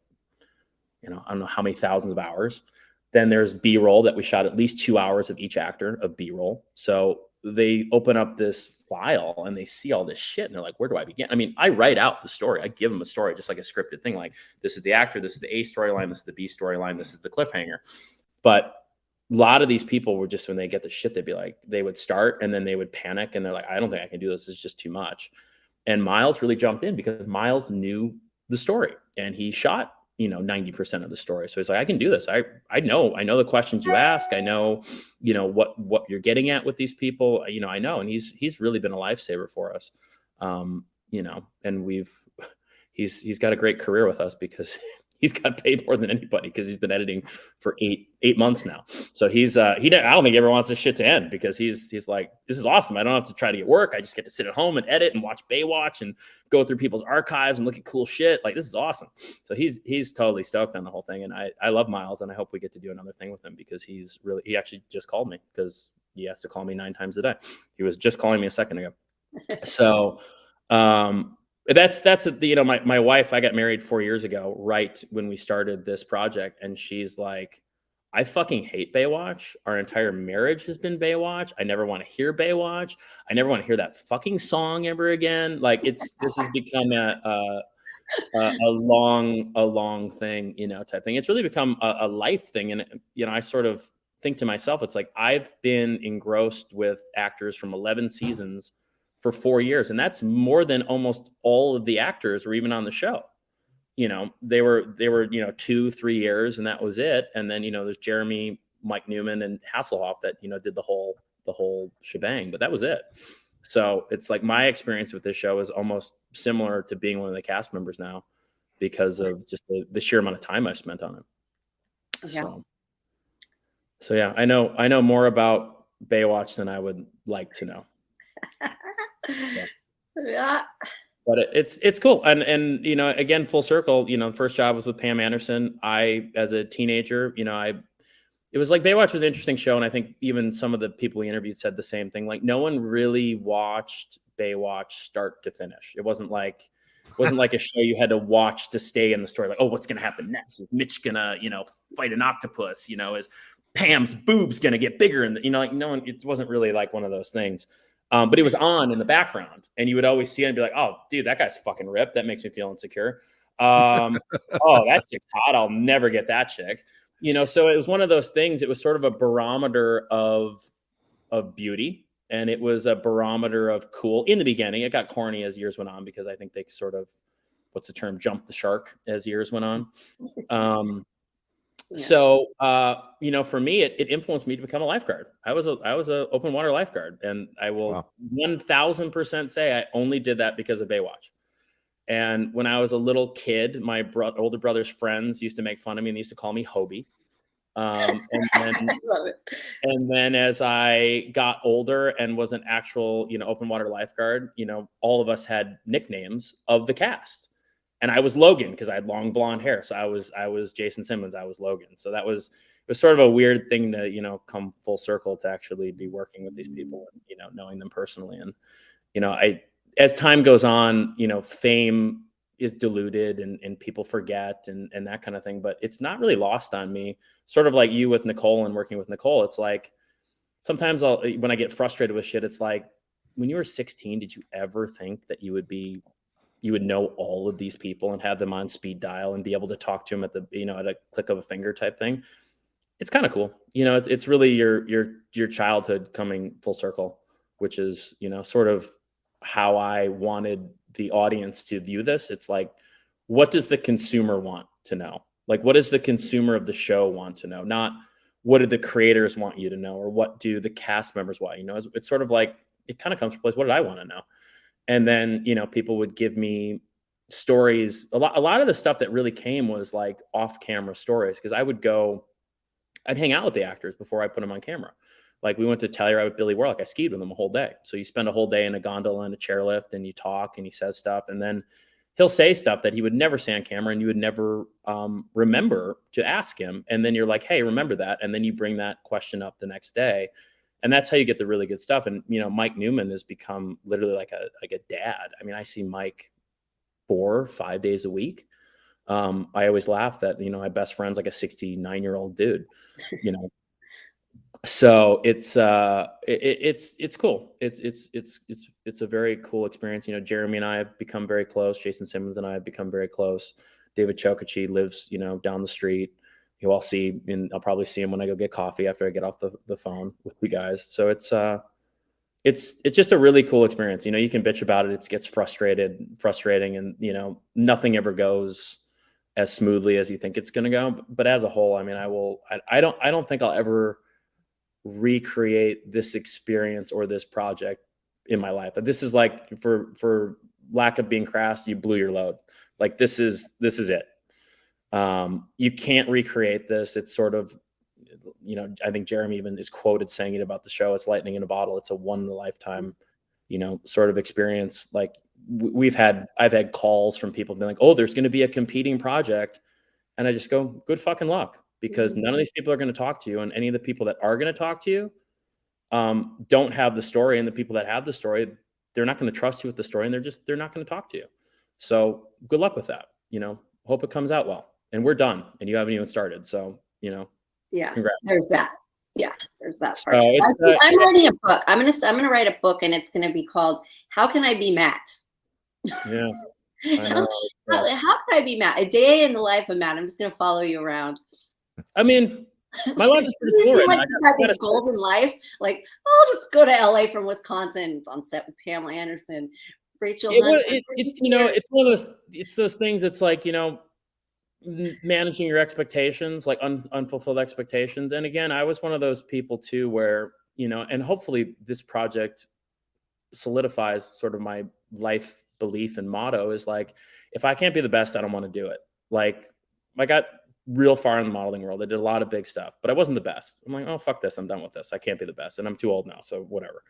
you know, I don't know how many thousands of hours. Then there's B-roll that we shot at least 2 hours of each actor of B-roll. So they open up this file and they see all this shit and they're like, where do I begin? I mean, I write out the story. I give them a story, just like a scripted thing. Like, this is the actor, this is the A storyline, this is the B storyline, this is the cliffhanger. But a lot of these people were just, when they get the shit, they'd be like, they would start and then they would panic and they're like, I don't think I can do this. It's just too much. And Miles really jumped in, because Miles knew the story and he shot, you know, 90% of the story. So he's like, I can do this. I know the questions you ask. I know, you know, what you're getting at with these people, you know, I know. And he's really been a lifesaver for us. You know, and he's got a great career with us, because he's got paid more than anybody, because he's been editing for eight months now. So I don't think he ever wants this shit to end, because he's like, this is awesome. I don't have to try to get work. I just get to sit at home and edit and watch Baywatch and go through people's archives and look at cool shit. Like, this is awesome. So he's totally stoked on the whole thing. And I love Miles, and I hope we get to do another thing with him, because he actually just called me, because he has to call me 9 times a day. He was just calling me a second ago. So, that's you know, my wife, I got married 4 years ago, right when we started this project. And she's like, I fucking hate Baywatch. Our entire marriage has been Baywatch. I never want to hear Baywatch. I never want to hear that fucking song ever again. Like, this has become a long thing, you know, type thing. It's really become a life thing. And, you know, I sort of think to myself, it's like, I've been engrossed with actors from 11 seasons for 4 years. And that's more than almost all of the actors were even on the show. You know, they were, you know, 2-3 years, and that was it. And then, you know, there's Jeremy, Mike Newman, and Hasselhoff that, you know, did the whole shebang, but that was it. So it's like, my experience with this show is almost similar to being one of the cast members now, because of just the sheer amount of time I've spent on it. Yeah. So yeah, I know more about Baywatch than I would like to know. Yeah. But it's cool. And, you know, again, full circle, you know, the first job was with Pam Anderson. As a teenager, you know, it was like Baywatch was an interesting show. And I think even some of the people we interviewed said the same thing. Like, no one really watched Baywatch start to finish. It wasn't like a show you had to watch to stay in the story. Like, oh, what's going to happen next? Is Mitch gonna, you know, fight an octopus? You know, is Pam's boobs going to get bigger? And, you know, like, no one, it wasn't really like one of those things. But it was on in the background, and you would always see it and be like, oh, dude, that guy's fucking ripped. That makes me feel insecure. Oh, that chick's hot. I'll never get that chick. You know, so it was one of those things. It was sort of a barometer of beauty, and it was a barometer of cool in the beginning. It got corny as years went on, because I think they sort of, what's the term, jumped the shark as years went on. Yeah. So, you know, for me, it influenced me to become a lifeguard. I was a open water lifeguard, and I will 1000% say I only did that because of Baywatch. And when I was a little kid, my older brother's friends used to make fun of me, and they used to call me Hobie. And then, I love it. and then as I got older and was an actual, you know, open water lifeguard, you know, all of us had nicknames of the cast. And I was Logan because I had long blonde hair. So I was Jason Simmons. I was Logan. So it was sort of a weird thing to, you know, come full circle to actually be working with these people and, you know, knowing them personally. And, you know, as time goes on, you know, fame is diluted and people forget and that kind of thing, but it's not really lost on me. Sort of like you with Nicole and working with Nicole. It's like, sometimes when I get frustrated with shit, it's like, when you were 16, did you ever think that you would know all of these people and have them on speed dial and be able to talk to them at a click of a finger type thing? It's kind of cool. You know, it's really your childhood coming full circle, which is, you know, sort of how I wanted the audience to view this. It's like, what does the consumer want to know? Like, what does the consumer of the show want to know? Not what do the creators want you to know, or what do the cast members want you to know? It's sort of like, it kind of comes from a place, what did I want to know? And then, you know, people would give me stories. A lot of the stuff that really came was like off-camera stories, because I'd hang out with the actors before I put them on camera. Like, we went to Telluride with Billy Warlock. I skied with him a whole day. So you spend a whole day in a gondola and a chairlift, and you talk, and he says stuff, and then he'll say stuff that he would never say on camera, and you would never remember to ask him. And then you're like, hey, remember that. And then you bring that question up the next day. And that's how you get the really good stuff. And, you know, Mike Newman has become literally like a dad. I mean, I see Mike 4 or 5 days a week. I always laugh that, you know, my best friend's like a 69-year-old dude, you know. So it's cool. It's a very cool experience. You know, Jeremy and I have become very close. Jason Simmons and I have become very close. David Chokachi lives, you know, down the street. I'll probably see him when I go get coffee after I get off the phone with you guys. So it's just a really cool experience. You know, you can bitch about it. It gets frustrating, and, you know, nothing ever goes as smoothly as you think it's going to go. But as a whole, I mean, I don't think I'll ever recreate this experience or this project in my life. But this is like, for lack of being crass, you blew your load. Like, this is it. You can't recreate this. It's sort of, you know, I think Jeremy even is quoted saying it about the show. It's lightning in a bottle. It's a one in a lifetime, you know, sort of experience. Like, I've had calls from people being like, oh, there's going to be a competing project. And I just go, good fucking luck, because none of these people are going to talk to you. And any of the people that are going to talk to you don't have the story. And the people that have the story, they're not going to trust you with the story, and they're not going to talk to you. So good luck with that. You know, hope it comes out well. And we're done, and you haven't even started. So, you know, yeah, congrats. There's that. Yeah, there's that So part. I'm writing a book. I'm gonna write a book, and it's gonna be called "How Can I Be Matt?" Yeah. How can I be Matt? A day in the life of Matt. I'm just gonna follow you around. I mean, my life is pretty cool right now. Like this golden life. Like, I'll just go to LA from Wisconsin. It's on set with Pamela Anderson, Rachel. It's you know, it's one of those things. It's like, you know, managing your expectations, like unfulfilled expectations. And again, I was one of those people too, where, you know, and hopefully this project solidifies sort of my life belief and motto is like, if I can't be the best, I don't want to do it. Like, I got real far in the modeling world. I did a lot of big stuff, but I wasn't the best. I'm like, oh, fuck this. I'm done with this. I can't be the best. And I'm too old now. So whatever.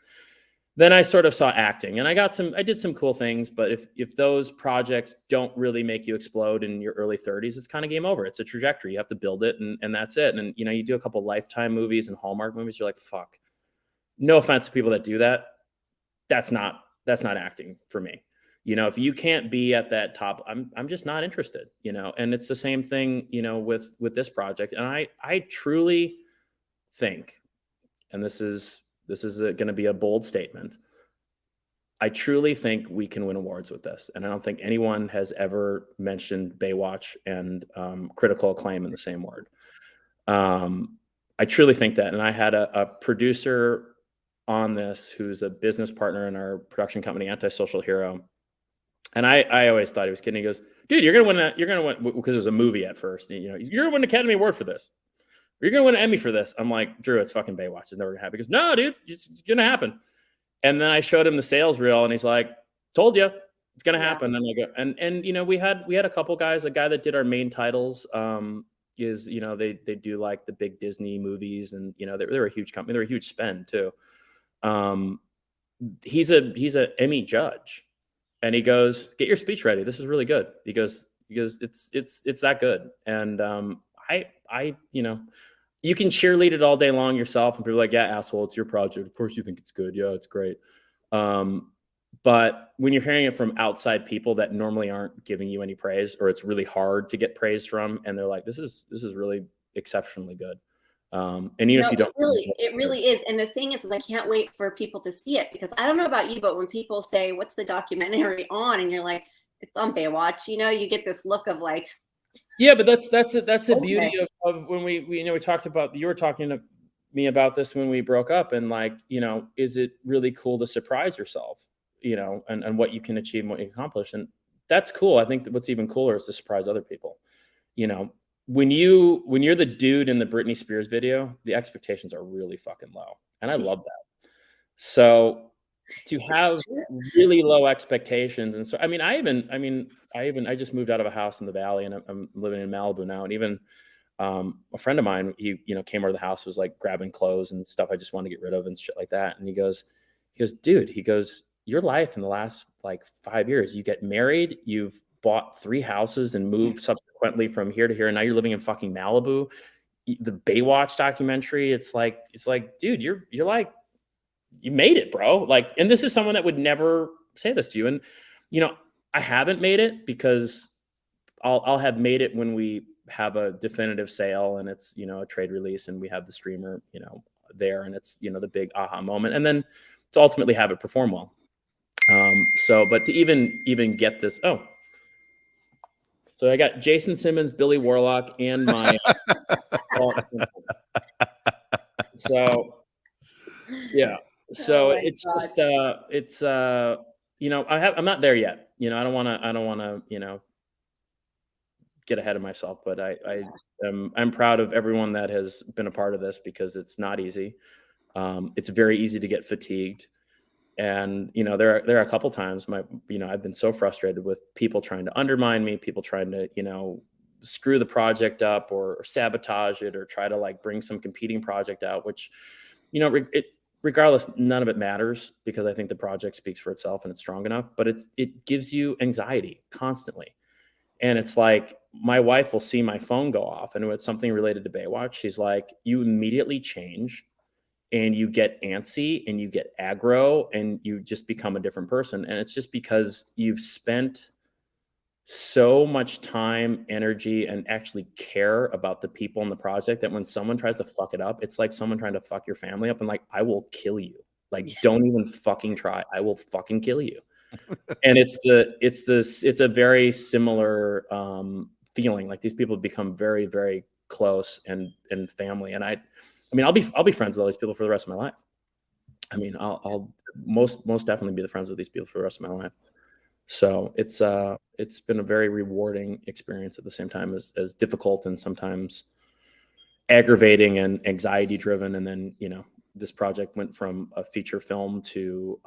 then I sort of saw acting, and I did some cool things, but if those projects don't really make you explode in your early 30s, it's kind of game over. It's a trajectory. You have to build it, and that's it. And, you know, you do a couple Lifetime movies and Hallmark movies, you're like, fuck. No offense to people that do that. That's not acting for me. You know, if you can't be at that top, I'm just not interested, you know. And it's the same thing, you know, with this project. And I truly think, and this is going to be a bold statement, I truly think we can win awards with this. And I don't think anyone has ever mentioned Baywatch and critical acclaim in the same word. I truly think that. And I had a producer on this who's a business partner in our production company, Antisocial Hero. And I always thought he was kidding. He goes, dude, you're going to win, because it was a movie at first. You know, you're going to win an Academy Award for this. You're going to win an Emmy for this. I'm like, Drew, it's fucking Baywatch. It's never going to happen. He goes, no, dude, it's going to happen. And then I showed him the sales reel, and he's like, told you it's going to happen. And I go, and, you know, we had a couple guys, a guy that did our main titles, is, you know, they do like the big Disney movies, and, you know, they're a huge company. They're a huge spend too. He's a Emmy judge, and he goes, get your speech ready. This is really good. He goes, it's that good. And, I, you know, you can cheerlead it all day long yourself, and people are like, yeah, asshole, it's your project. Of course you think it's good. Yeah, it's great. But when you're hearing it from outside people that normally aren't giving you any praise, or it's really hard to get praise from, and they're like, this is really exceptionally good. And even if you don't, it really is. And the thing is I can't wait for people to see it, because I don't know about you, but when people say, what's the documentary on? And you're like, it's on Baywatch, you know, you get this look of like, yeah, but that's the beauty of when we you know, we talked about, you were talking to me about this when we broke up, and like, you know, is it really cool to surprise yourself, you know, and what you can achieve and what you can accomplish. And that's cool. I think that what's even cooler is to surprise other people. You know, when you're the dude in the Brittney Spears video, the expectations are really fucking low. And I love that. So to have really low expectations. And so, I mean, I just moved out of a house in the Valley, and I'm living in Malibu now. And even a friend of mine, he, you know, came out of the house, was like grabbing clothes and stuff I just want to get rid of and shit like that. And he goes, dude, your life in the last like 5 years, you get married, you've bought 3 houses and moved subsequently from here to here, and now you're living in fucking Malibu. The Baywatch documentary, it's like, dude, you're like, you made it, bro. Like, and this is someone that would never say this to you. And, you know, I haven't made it, because I'll have made it when we have a definitive sale, and it's, you know, a trade release, and we have the streamer, you know, there, and it's, you know, the big aha moment, and then to ultimately have it perform well. So, but to even get this, so I got Jason Simmons, Billy Warlock, and my, so yeah. So it's just, you know, I'm not there yet. You know, I don't want to, you know, get ahead of myself, but I'm proud of everyone that has been a part of this, because it's not easy. It's very easy to get fatigued. And, you know, there are a couple times you know, I've been so frustrated with people trying to undermine me, people trying to, you know, screw the project up, or sabotage it, or try to like bring some competing project out, which, you know, regardless, none of it matters, because I think the project speaks for itself and it's strong enough, but it gives you anxiety constantly. And it's like, my wife will see my phone go off, and it's something related to Baywatch. She's like, you immediately change, and you get antsy, and you get aggro, and you just become a different person. And it's just because you've spent so much time, energy, and actually care about the people in the project, that when someone tries to fuck it up, it's like someone trying to fuck your family up, and like, I will kill you. Like, don't even fucking try. I will fucking kill you. And it's a very similar feeling. Like, these people become very, very close and family. And I mean, I'll be friends with all these people for the rest of my life. I mean, I'll most definitely be the friends with these people for the rest of my life. So it's been a very rewarding experience, at the same time as difficult, and sometimes aggravating and anxiety driven. And then, you know, this project went from a feature film to,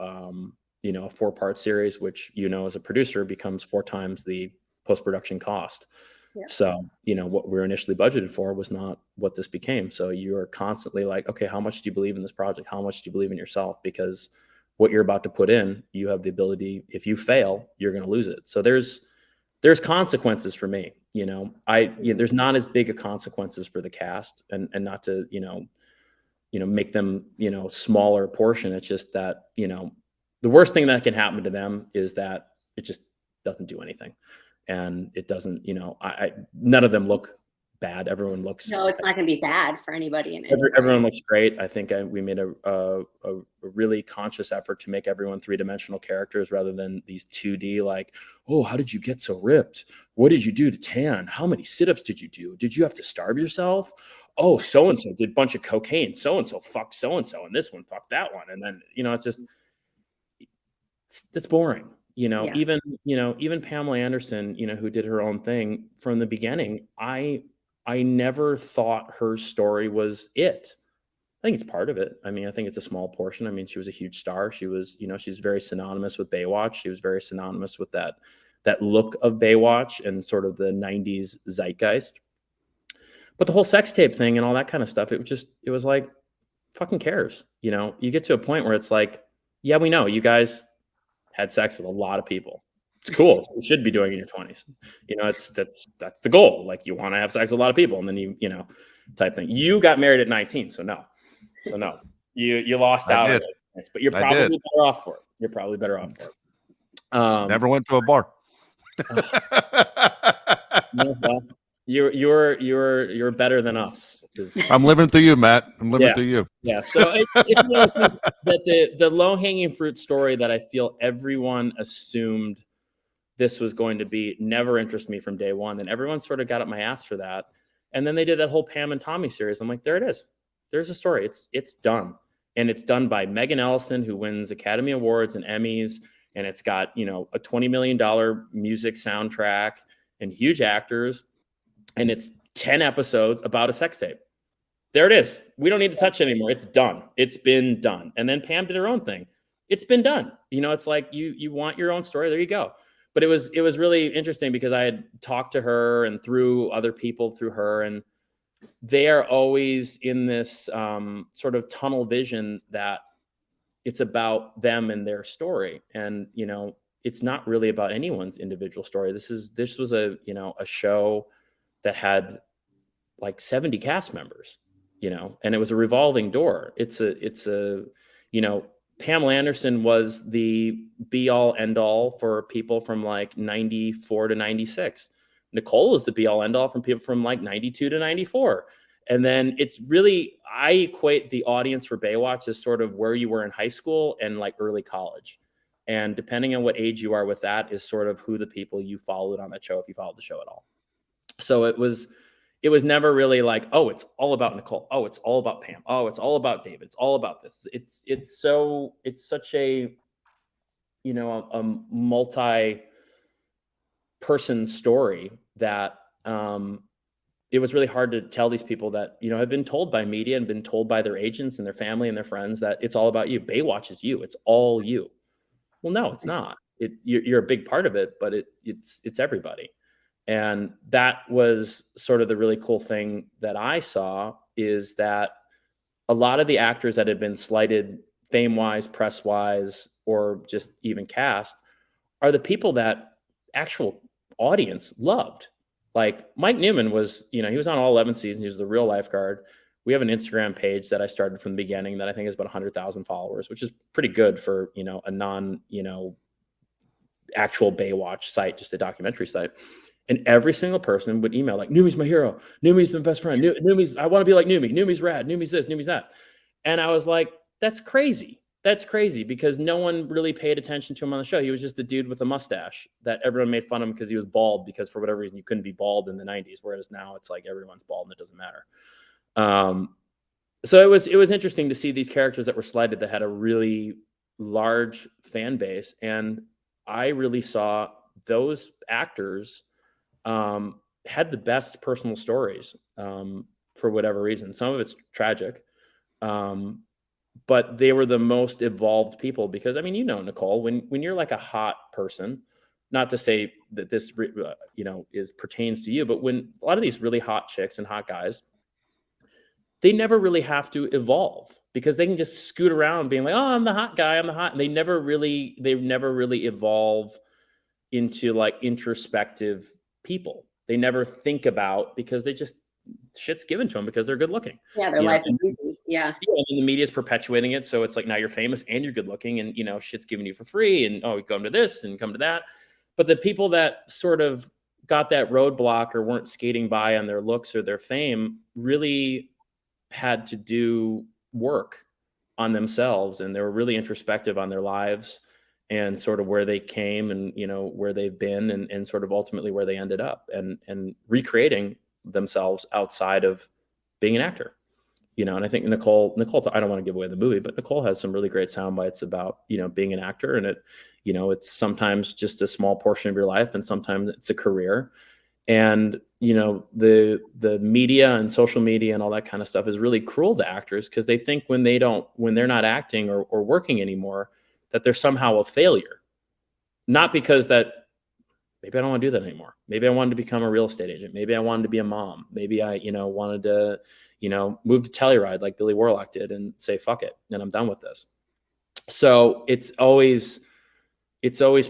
you know, a 4-part series, which, you know, as a producer, becomes 4 times the post-production cost. Yeah. So, you know, what we were initially budgeted for was not what this became. So you're constantly like, okay, how much do you believe in this project? How much do you believe in yourself? Because what you're about to put in, you have the ability, if you fail, you're going to lose it. So there's consequences for me, there's not as big a consequences for the cast, and not to, make them, smaller portion. It's just that, the worst thing that can happen to them is that it just doesn't do anything. And it doesn't, none of them look bad. Everyone looks. No, it's not going to be bad for anybody in it. Everyone looks great. I think we made a really conscious effort to make everyone 3-dimensional characters rather than these 2D, like, oh, how did you get so ripped? What did you do to tan? How many sit-ups did you do? Did you have to starve yourself? Oh, so-and-so did a bunch of cocaine. So-and-so fucked so-and-so, and this one fucked that one. And then, it's just, it's boring. Even Pamela Anderson, who did her own thing from the beginning, I never thought her story was it. I think it's part of it. I mean, I think it's a small portion. I mean, she was a huge star. She was, she's very synonymous with Baywatch. She was very synonymous with that look of Baywatch and sort of the 90s zeitgeist. But the whole sex tape thing and all that kind of stuff, it was like, fucking cares. You get to a point where it's like, yeah, we know you guys had sex with a lot of people. It's cool. It's what you should be doing in your 20s. That's the goal. Like, you want to have sex with a lot of people, and then you type thing. You got married at 19, so no, you lost out on it. But you're probably better off for it. Never went to a bar. Well, you're better than us. I'm living through you, Matt. I'm living through you. Yeah. So it's one of the things that the low hanging fruit story that I feel everyone assumed this was going to be never interest me from day one. And everyone sort of got up my ass for that. And then they did that whole Pam and Tommy series. I'm like, there it is. There's a story. It's done. And it's done by Megan Ellison, who wins Academy Awards and Emmys. And it's got, a $20 million music soundtrack and huge actors. And it's 10 episodes about a sex tape. There it is. We don't need to touch it anymore. It's done. It's been done. And then Pam did her own thing. It's been done. It's like you want your own story. There you go. But it was really interesting because I had talked to her and through other people through her, and they are always in this sort of tunnel vision that it's about them and their story. And, it's not really about anyone's individual story. This was a show that had like 70 cast members, and it was a revolving door. It's a Pamela Anderson was the be all end all for people from like 94 to 96. Nicole is the be all end all from people from like 92 to 94. And then it's really, I equate the audience for Baywatch as sort of where you were in high school and like early college. And depending on what age you are with that is sort of who the people you followed on that show, if you followed the show at all. So it was never really like, oh, it's all about Nicole. Oh, it's all about Pam. Oh, it's all about David. It's all about this. It's such a, a multi-person story that it was really hard to tell these people that, have been told by media and been told by their agents and their family and their friends that it's all about you. Baywatch is you. It's all you. Well, no, it's not. You're a big part of it, but it's everybody. And that was sort of the really cool thing that I saw, is that a lot of the actors that had been slighted fame-wise, press-wise, or just even cast are the people that actual audience loved. Like Mike Newman was, he was on all 11 seasons. He was the real lifeguard. We have an Instagram page that I started from the beginning that I think is about 100,000 followers, which is pretty good for, a non, actual Baywatch site, just a documentary site. And every single person would email like, Numi's my hero. Numi's my best friend. Numi's, I want to be like Numi. Numi's rad. Numi's this, Numi's that. And I was like, that's crazy. That's crazy, because no one really paid attention to him on the show. He was just the dude with a mustache that everyone made fun of him because he was bald, because for whatever reason you couldn't be bald in the 90s. Whereas now it's like everyone's bald and it doesn't matter. So it was interesting to see these characters that were slighted that had a really large fan base. And I really saw those actors had the best personal stories for whatever reason. Some of it's tragic, but they were the most evolved people, because, I mean, Nicole, when you're like a hot person, not to say that this, pertains to you, but when a lot of these really hot chicks and hot guys, they never really have to evolve. because they can just scoot around being like, oh, I'm the hot guy, I'm the hot. And they never really evolve into like introspective people. They never think about, because they just, shit's given to them because they're good looking. Yeah, their life is easy. Yeah. And the media is perpetuating it. So it's like, now you're famous and you're good looking, and, you know, shit's given you for free, and, oh, you come to this and come to that. But the people that sort of got that roadblock or weren't skating by on their looks or their fame really had to do work on themselves, and they were really introspective on their lives and sort of where they came, and, you know, where they've been, and sort of ultimately where they ended up, and recreating themselves outside of being an actor, you know. And I think Nicole, I don't want to give away the movie, but Nicole has some really great sound bites about, you know, being an actor, and it, you know, it's sometimes just a small portion of your life, and sometimes it's a career. And, you know, the media and social media and all that kind of stuff is really cruel to actors, because they think when they're not acting or working anymore, that they're somehow a failure. Not because that, maybe I don't want to do that anymore. Maybe I wanted to become a real estate agent. Maybe I wanted to be a mom. Maybe I, you know, wanted to, you know, move to Telluride like Billy Warlock did and say, fuck it, and I'm done with this. So it's always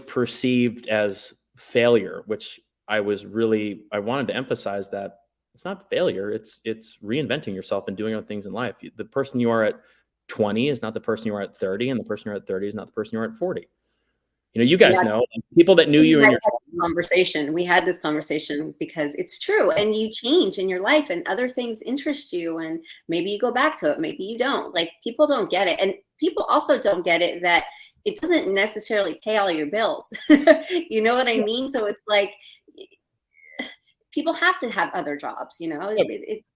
perceived as failure, which I wanted to emphasize that it's not failure. It's reinventing yourself and doing other things in life. The person you are at 20 is not the person you are at 30, and the person you're at 30 is not the person you are at 40. You know, you guys know, people that knew you in your conversation. We had this conversation because it's true, and you change in your life, and other things interest you, and maybe you go back to it, maybe you don't. Like, people don't get it, and people also don't get it that it doesn't necessarily pay all your bills. You know what I mean? So it's like, people have to have other jobs. You know, it's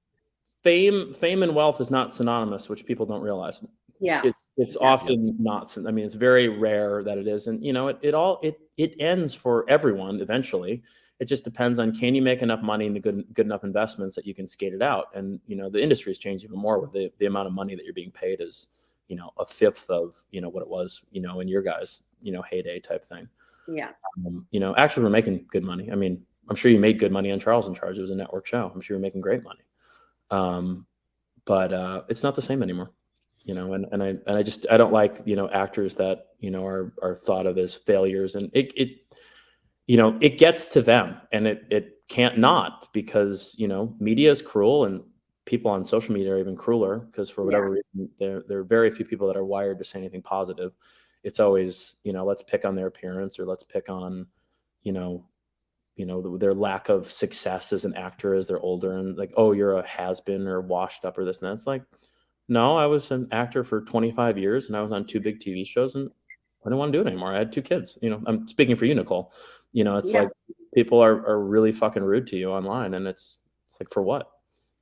fame and wealth is not synonymous, which people don't realize. Yeah, it's often not. I mean, it's very rare that it is, and, you know, it ends for everyone eventually. It just depends on, can you make enough money and good enough investments that you can skate it out. And, you know, the industry has changed even more, with the amount of money that you're being paid is, you know, a fifth of, you know, what it was, you know, in your guys', you know, heyday type thing. Yeah. You know, actors were making good money. I mean, I'm sure you made good money on Charles in Charge. It was a network show. I'm sure you're making great money. But it's not the same anymore. You know, and I don't like, you know, actors that, you know, are thought of as failures, and it you know, it gets to them, and it can't not, because, you know, media is cruel, and people on social media are even crueler, because for whatever reason, there are very few people that are wired to say anything positive. It's always, you know, let's pick on their appearance, or let's pick on, you know, their lack of success as an actor as they're older, and like, oh, you're a has-been or washed up or this and that. It's like, no, I was an actor for 25 years, and I was on 2 big TV shows, and I didn't want to do it anymore. I had 2 kids. You know, I'm speaking for you, Nicole. You know, it's like, people are really fucking rude to you online, and it's like, for what?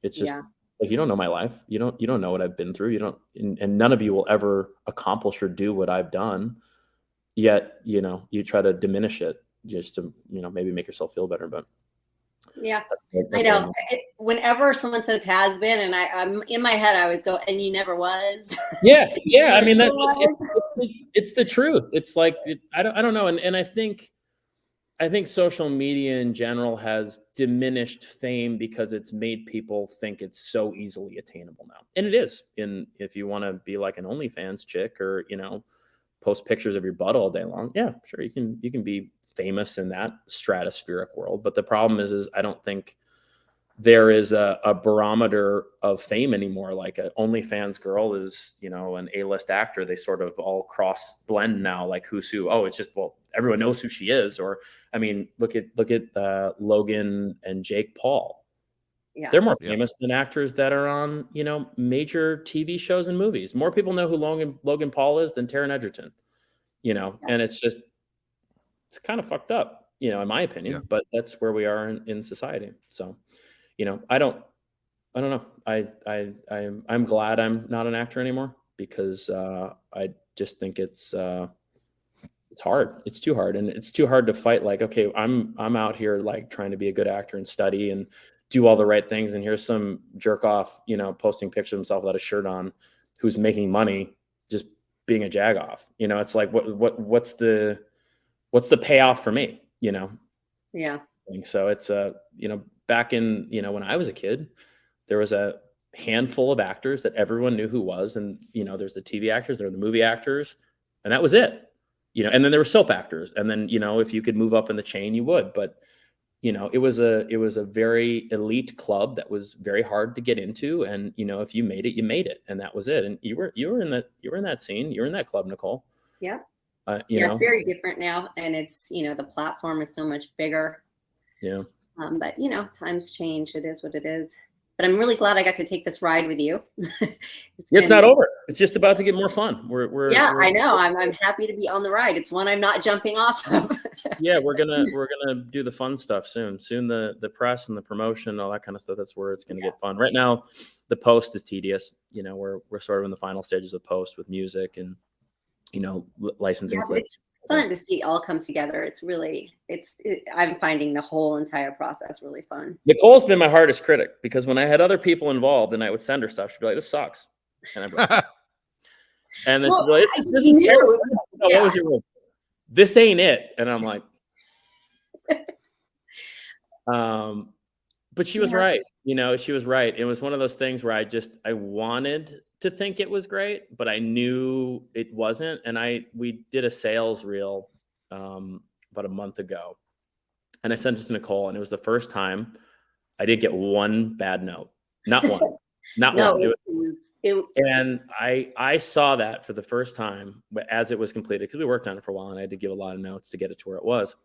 It's just like, you don't know my life. You don't know what I've been through. You don't, and none of you will ever accomplish or do what I've done. Yet, you know, you try to diminish it just to, you know, maybe make yourself feel better. But yeah, I know. Whenever someone says has been, and I'm in my head, I always go, and you never was. Yeah. I mean, it's the truth. It's like, I don't know. And I think social media in general has diminished fame because it's made people think it's so easily attainable now. And it is. If you want to be like an OnlyFans chick, or, you know, post pictures of your butt all day long, yeah, sure, you can be famous in that stratospheric world. But the problem is I don't think there is a barometer of fame anymore. Like, an OnlyFans girl is, you know, an A-list actor. They sort of all cross blend now, like, who's who. Oh, it's just, well, everyone knows who she is. Or, I mean, look at Logan and Jake Paul. Yeah, they're more famous than actors that are on, you know, major TV shows and movies. More people know who Logan Paul is than Taron Egerton, you know. And it's just, it's kind of fucked up, you know, in my opinion. But that's where we are in society. So, you know, I don't know. I'm glad I'm not an actor anymore, because I just think it's hard. It's too hard, and it's too hard to fight. Like, okay, I'm out here like trying to be a good actor and study and do all the right things, and here's some jerk off, you know, posting pictures of himself without a shirt on, who's making money just being a jag off. You know, it's like, what's the payoff for me? You know? Yeah. So it's you know, back in, you know, when I was a kid, there was a handful of actors that everyone knew who was. And, there's the TV actors, there were the movie actors, and that was it, and then there were soap actors. And then, if you could move up in the chain, you would, but it was a very elite club that was very hard to get into. And, if you made it, you made it, and that was it. And you were in that scene, you were in that club, Nicole. Yeah. It's very different now. And it's, the platform is so much bigger. Yeah. But times change. It is what it is. But I'm really glad I got to take this ride with you. It's not over. It's just about to get more fun. I know. I'm happy to be on the ride. It's one I'm not jumping off of. Yeah, we're gonna do the fun stuff soon. Soon the press and the promotion, all that kind of stuff. That's where it's gonna get fun. Right now, the post is tedious. We're sort of in the final stages of post with music and licensing clips. Fun to see it all come together. It's really, I'm finding the whole entire process really fun. Nicole's been my hardest critic, because when I had other people involved and I would send her stuff, she'd be like, "This sucks," and I'd be like, and then she'd be like, "This is terrible." What was your rule? This ain't it. And I'm like, but she was right. She was right. It was one of those things where I wanted to think it was great, but I knew it wasn't. And we did a sales reel about a month ago, and I sent it to Nicole, and it was the first time I didn't get one bad note. Not one. Not one. And I saw that for the first time as it was completed, because we worked on it for a while, and I had to give a lot of notes to get it to where it was.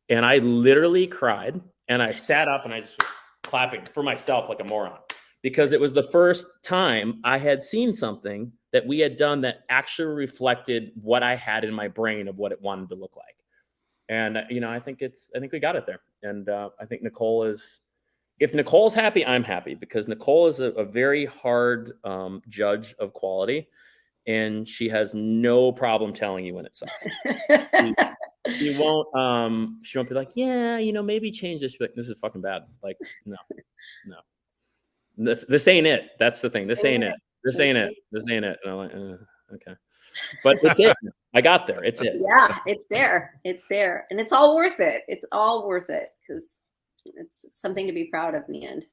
And I literally cried, and I sat up and I just was clapping for myself like a moron, because it was the first time I had seen something that we had done that actually reflected what I had in my brain of what it wanted to look like. And, I think we got it there. And I think Nicole is, if Nicole's happy, I'm happy, because Nicole is a very hard judge of quality, and she has no problem telling you when it sucks. She won't be like, "Yeah, maybe change this." She'll be like, "This is fucking bad." Like, no. This ain't it. That's the thing. This ain't it. This ain't it. This ain't it. And I'm like, okay. But it's it. I got there. It's it. Yeah, it's there. It's there. And it's all worth it. It's all worth it, because it's something to be proud of in the end.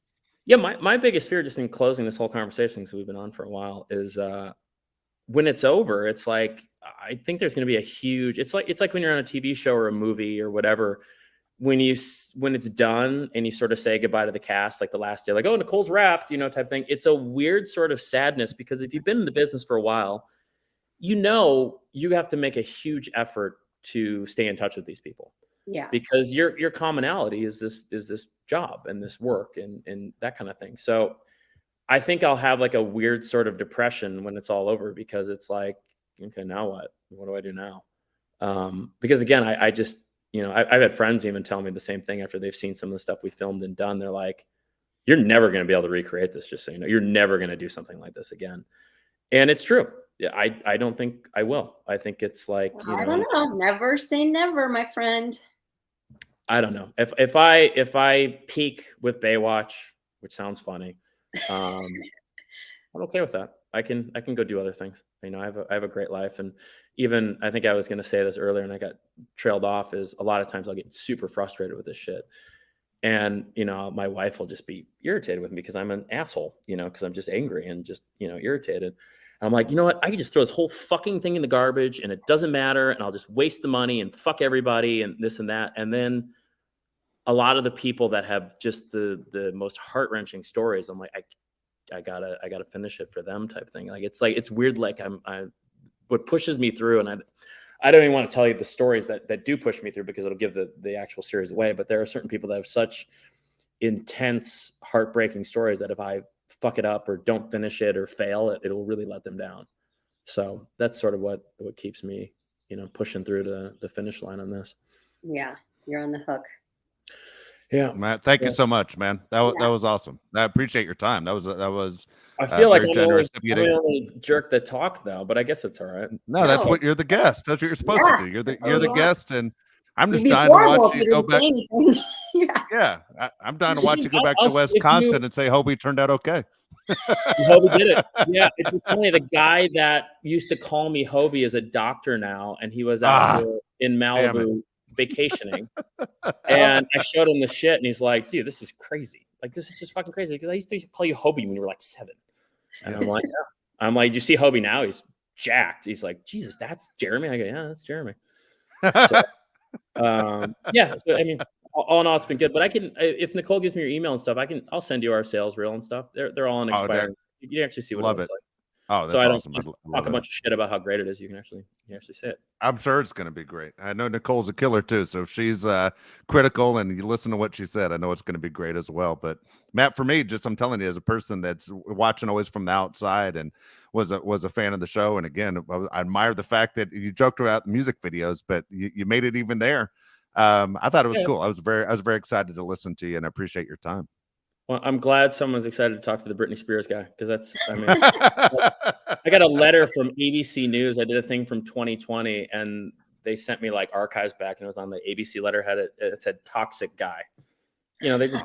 Yeah, my biggest fear, just in closing this whole conversation, because we've been on for a while, is when it's over, it's like, I think there's going to be a huge, it's like when you're on a TV show or a movie or whatever, when it's done and you sort of say goodbye to the cast, like the last day, like, "Oh, Nicole's wrapped," type thing. It's a weird sort of sadness, because if you've been in the business for a while, you have to make a huge effort to stay in touch with these people. Yeah. Because your commonality is this job and this work and that kind of thing. So I think I'll have like a weird sort of depression when it's all over, because it's like, okay, now what? What do I do now? Because again, I just, I've had friends even tell me the same thing after they've seen some of the stuff we filmed and done. They're like, "You're never going to be able to recreate this, just so you know. You're never going to do something like this again." And it's true. Yeah, I don't think I will. I think it's like, I don't know. Never say never, my friend. I don't know. If I peak with Baywatch, which sounds funny, I'm okay with that. I can go do other things. I have a great life. And even, I think I was going to say this earlier and I got trailed off, is a lot of times I'll get super frustrated with this shit. And, my wife will just be irritated with me because I'm an asshole, because I'm just angry and just, irritated. And I'm like, you know what? I can just throw this whole fucking thing in the garbage and it doesn't matter. And I'll just waste the money and fuck everybody and this and that. And then a lot of the people that have just the most heart-wrenching stories, I'm like, I gotta finish it for them type thing. Like, it's weird. Like what pushes me through, and I don't even want to tell you the stories that do push me through, because it'll give the actual series away. But there are certain people that have such intense, heartbreaking stories that if I fuck it up or don't finish it or fail, it'll really let them down. So that's sort of what keeps me, pushing through to the finish line on this. Yeah, you're on the hook. Yeah, Matt, thank you so much, man. That was awesome. I appreciate your time. That was. I feel like I'm the only jerk that talked, though, but I guess it's all right. No, that's what you're the guest. That's what you're supposed to do. You're the guest, and I'm just dying to watch you go back. I'm dying to watch you go back to Wisconsin and say Hobie turned out okay. Hobie did it. Yeah, it's funny. The guy that used to call me Hobie is a doctor now, and he was out here in Malibu vacationing. And I showed him the shit, and he's like, "Dude, this is crazy. Like, this is just fucking crazy. Because I used to call you Hobie when you were like 7. And I'm like, yeah. I'm like, do you see Hobie now? He's jacked. He's like, Jesus, that's Jeremy. I go, yeah, that's Jeremy. So, yeah. So, I mean, all in all, it's been good. But I can, if Nicole gives me your email and stuff, I'll send you our sales reel and stuff. They're all unexpired. You can actually see what it looks like. Oh, that's so I don't awesome. just talk a bunch of shit about how great it is. You can actually see it. I'm sure it's going to be great. I know Nicole's a killer too. So if she's critical and you listen to what she said, I know it's going to be great as well. But Matt, for me, just I'm telling you, as a person that's watching always from the outside and was a fan of the show, and again, I admire the fact that you joked about music videos, but you made it even there. I thought it was cool. I was very excited to listen to you, and I appreciate your time. Well, I'm glad someone's excited to talk to the Brittney Spears guy, because I got a letter from ABC News. I did a thing from 2020, and they sent me like archives back, and it was on the ABC letterhead. It said "toxic guy." They just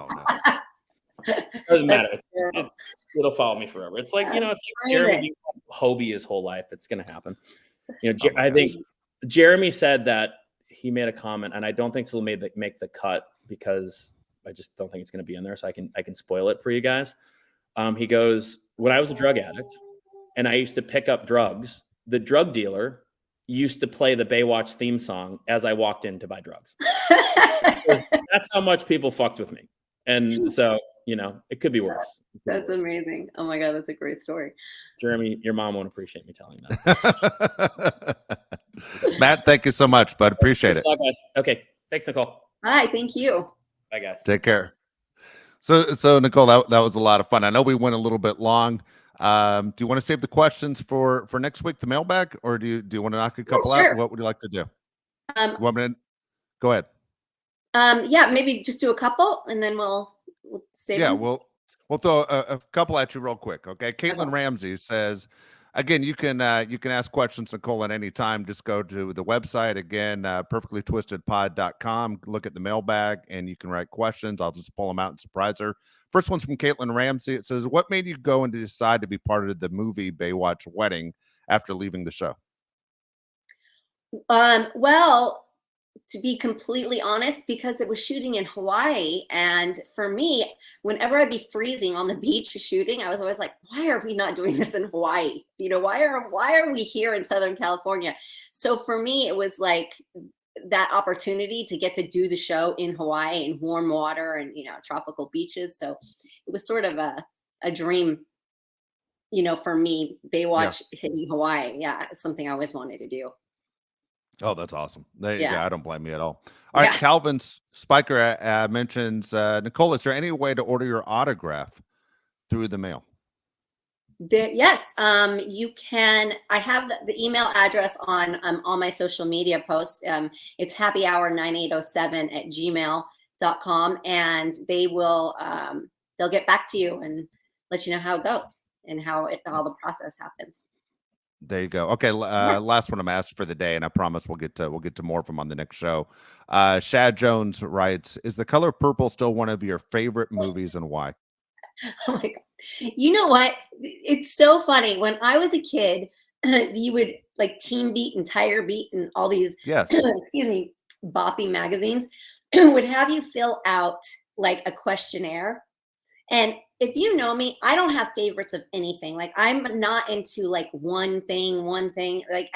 it doesn't matter. It'll follow me forever. It's like it's like Jeremy Hobie his whole life. It's gonna happen. I think Jeremy said that he made a comment, and I don't think this will make the cut because I just don't think it's going to be in there. So I can spoil it for you guys. He goes, when I was a drug addict and I used to pick up drugs, the drug dealer used to play the Baywatch theme song as I walked in to buy drugs. That's how much people fucked with me. And so, it could be worse. That's amazing. Oh my God, that's a great story. Jeremy, your mom won't appreciate me telling that. Matt, thank you so much, bud. Appreciate it. Guys. Okay. Thanks, Nicole. Bye. Thank you. Bye, guys. Take care. So Nicole, that was a lot of fun. I know we went a little bit long. Do you want to save the questions for next week, the mailbag, or do you want to knock a couple out? What would you like to do? Go ahead. Yeah, maybe just do a couple, and then we'll save. Yeah, them. we'll throw a couple at you real quick. Okay. Caitlin Ramsey says, again, you can ask questions, Nicole, at any time. Just go to the website again, perfectlytwistedpod.com. Look at the mailbag, and you can write questions. I'll just pull them out and surprise her. First one's from Caitlin Ramsey. It says, "What made you go and decide to be part of the movie Baywatch Wedding after leaving the show?" Well, to be completely honest, because it was shooting in Hawaii, and for me, whenever I'd be freezing on the beach shooting, I was always like, why are we not doing this in Hawaii? Why are we here in Southern California? So for me, it was like that opportunity to get to do the show in Hawaii in warm water and tropical beaches. So it was sort of a dream, for me. Baywatch hitting Hawaii, something I always wanted to do. Oh, that's awesome. I don't blame you at all. All right, Calvin Spiker mentions, Nicole, is there any way to order your autograph through the mail? Yes, you can. I have the email address on all my social media posts. It's happyhour9807@gmail.com, and they will they'll get back to you and let you know how it goes and how the process happens. There you go. Okay, last one I'm asked for the day, and I promise we'll get to more of them on the next show. Shad Jones writes, "Is The Color Purple still one of your favorite movies, and why?" Oh my God. You know what? It's so funny. When I was a kid, you would like Teen Beat and Tiger Beat and all these boppy magazines would have you fill out like a questionnaire. And if you know me, I don't have favorites of anything. Like, I'm not into like one thing. Like,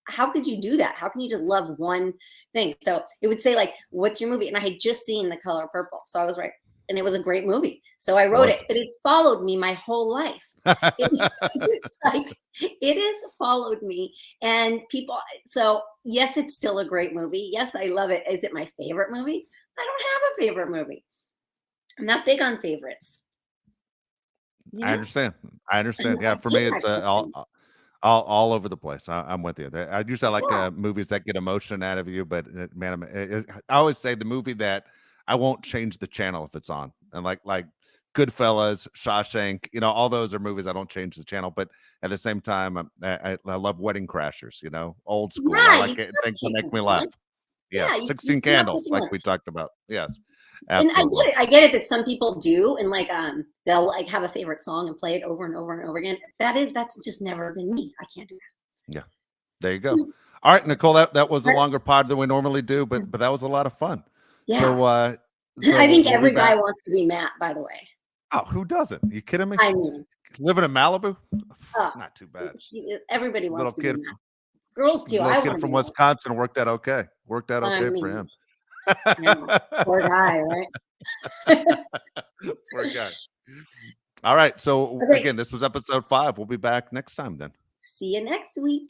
how could you do that? How can you just love one thing? So it would say like, what's your movie? And I had just seen The Color Purple. So I was right. And it was a great movie. So I wrote it, but it's followed me my whole life. It has followed me, and people. So yes, it's still a great movie. Yes, I love it. Is it my favorite movie? I don't have a favorite movie. I'm not big on favorites. I understand. Yeah, for me, it's all over the place. I'm with you. I usually like movies that get emotion out of you, but man, I always say the movie that I won't change the channel if it's on, and like Goodfellas, Shawshank, all those are movies I don't change the channel. But at the same time, I love Wedding Crashers, old school. I like it, things that make me laugh. Yeah, 16 Candles, like we talked about. Yes. Absolutely. And I get it that some people do, and like they'll like have a favorite song and play it over and over and over again. That's just never been me. I can't do that. Yeah, there you go. All right, Nicole, that was a longer pod than we normally do, but that was a lot of fun. Yeah. So I think every guy wants to be Matt, by the way. Oh, who doesn't? You kidding me? I mean, Living in Malibu? oh, Not too bad. everybody Little wants to kid, be that. Girls too. I little want kid to from be that. Wisconsin worked out okay. Worked out I okay for mean, him. yeah, poor guy, right? Poor guy. All right. So Okay. again, this was episode 5. We'll be back next time then. See you next week.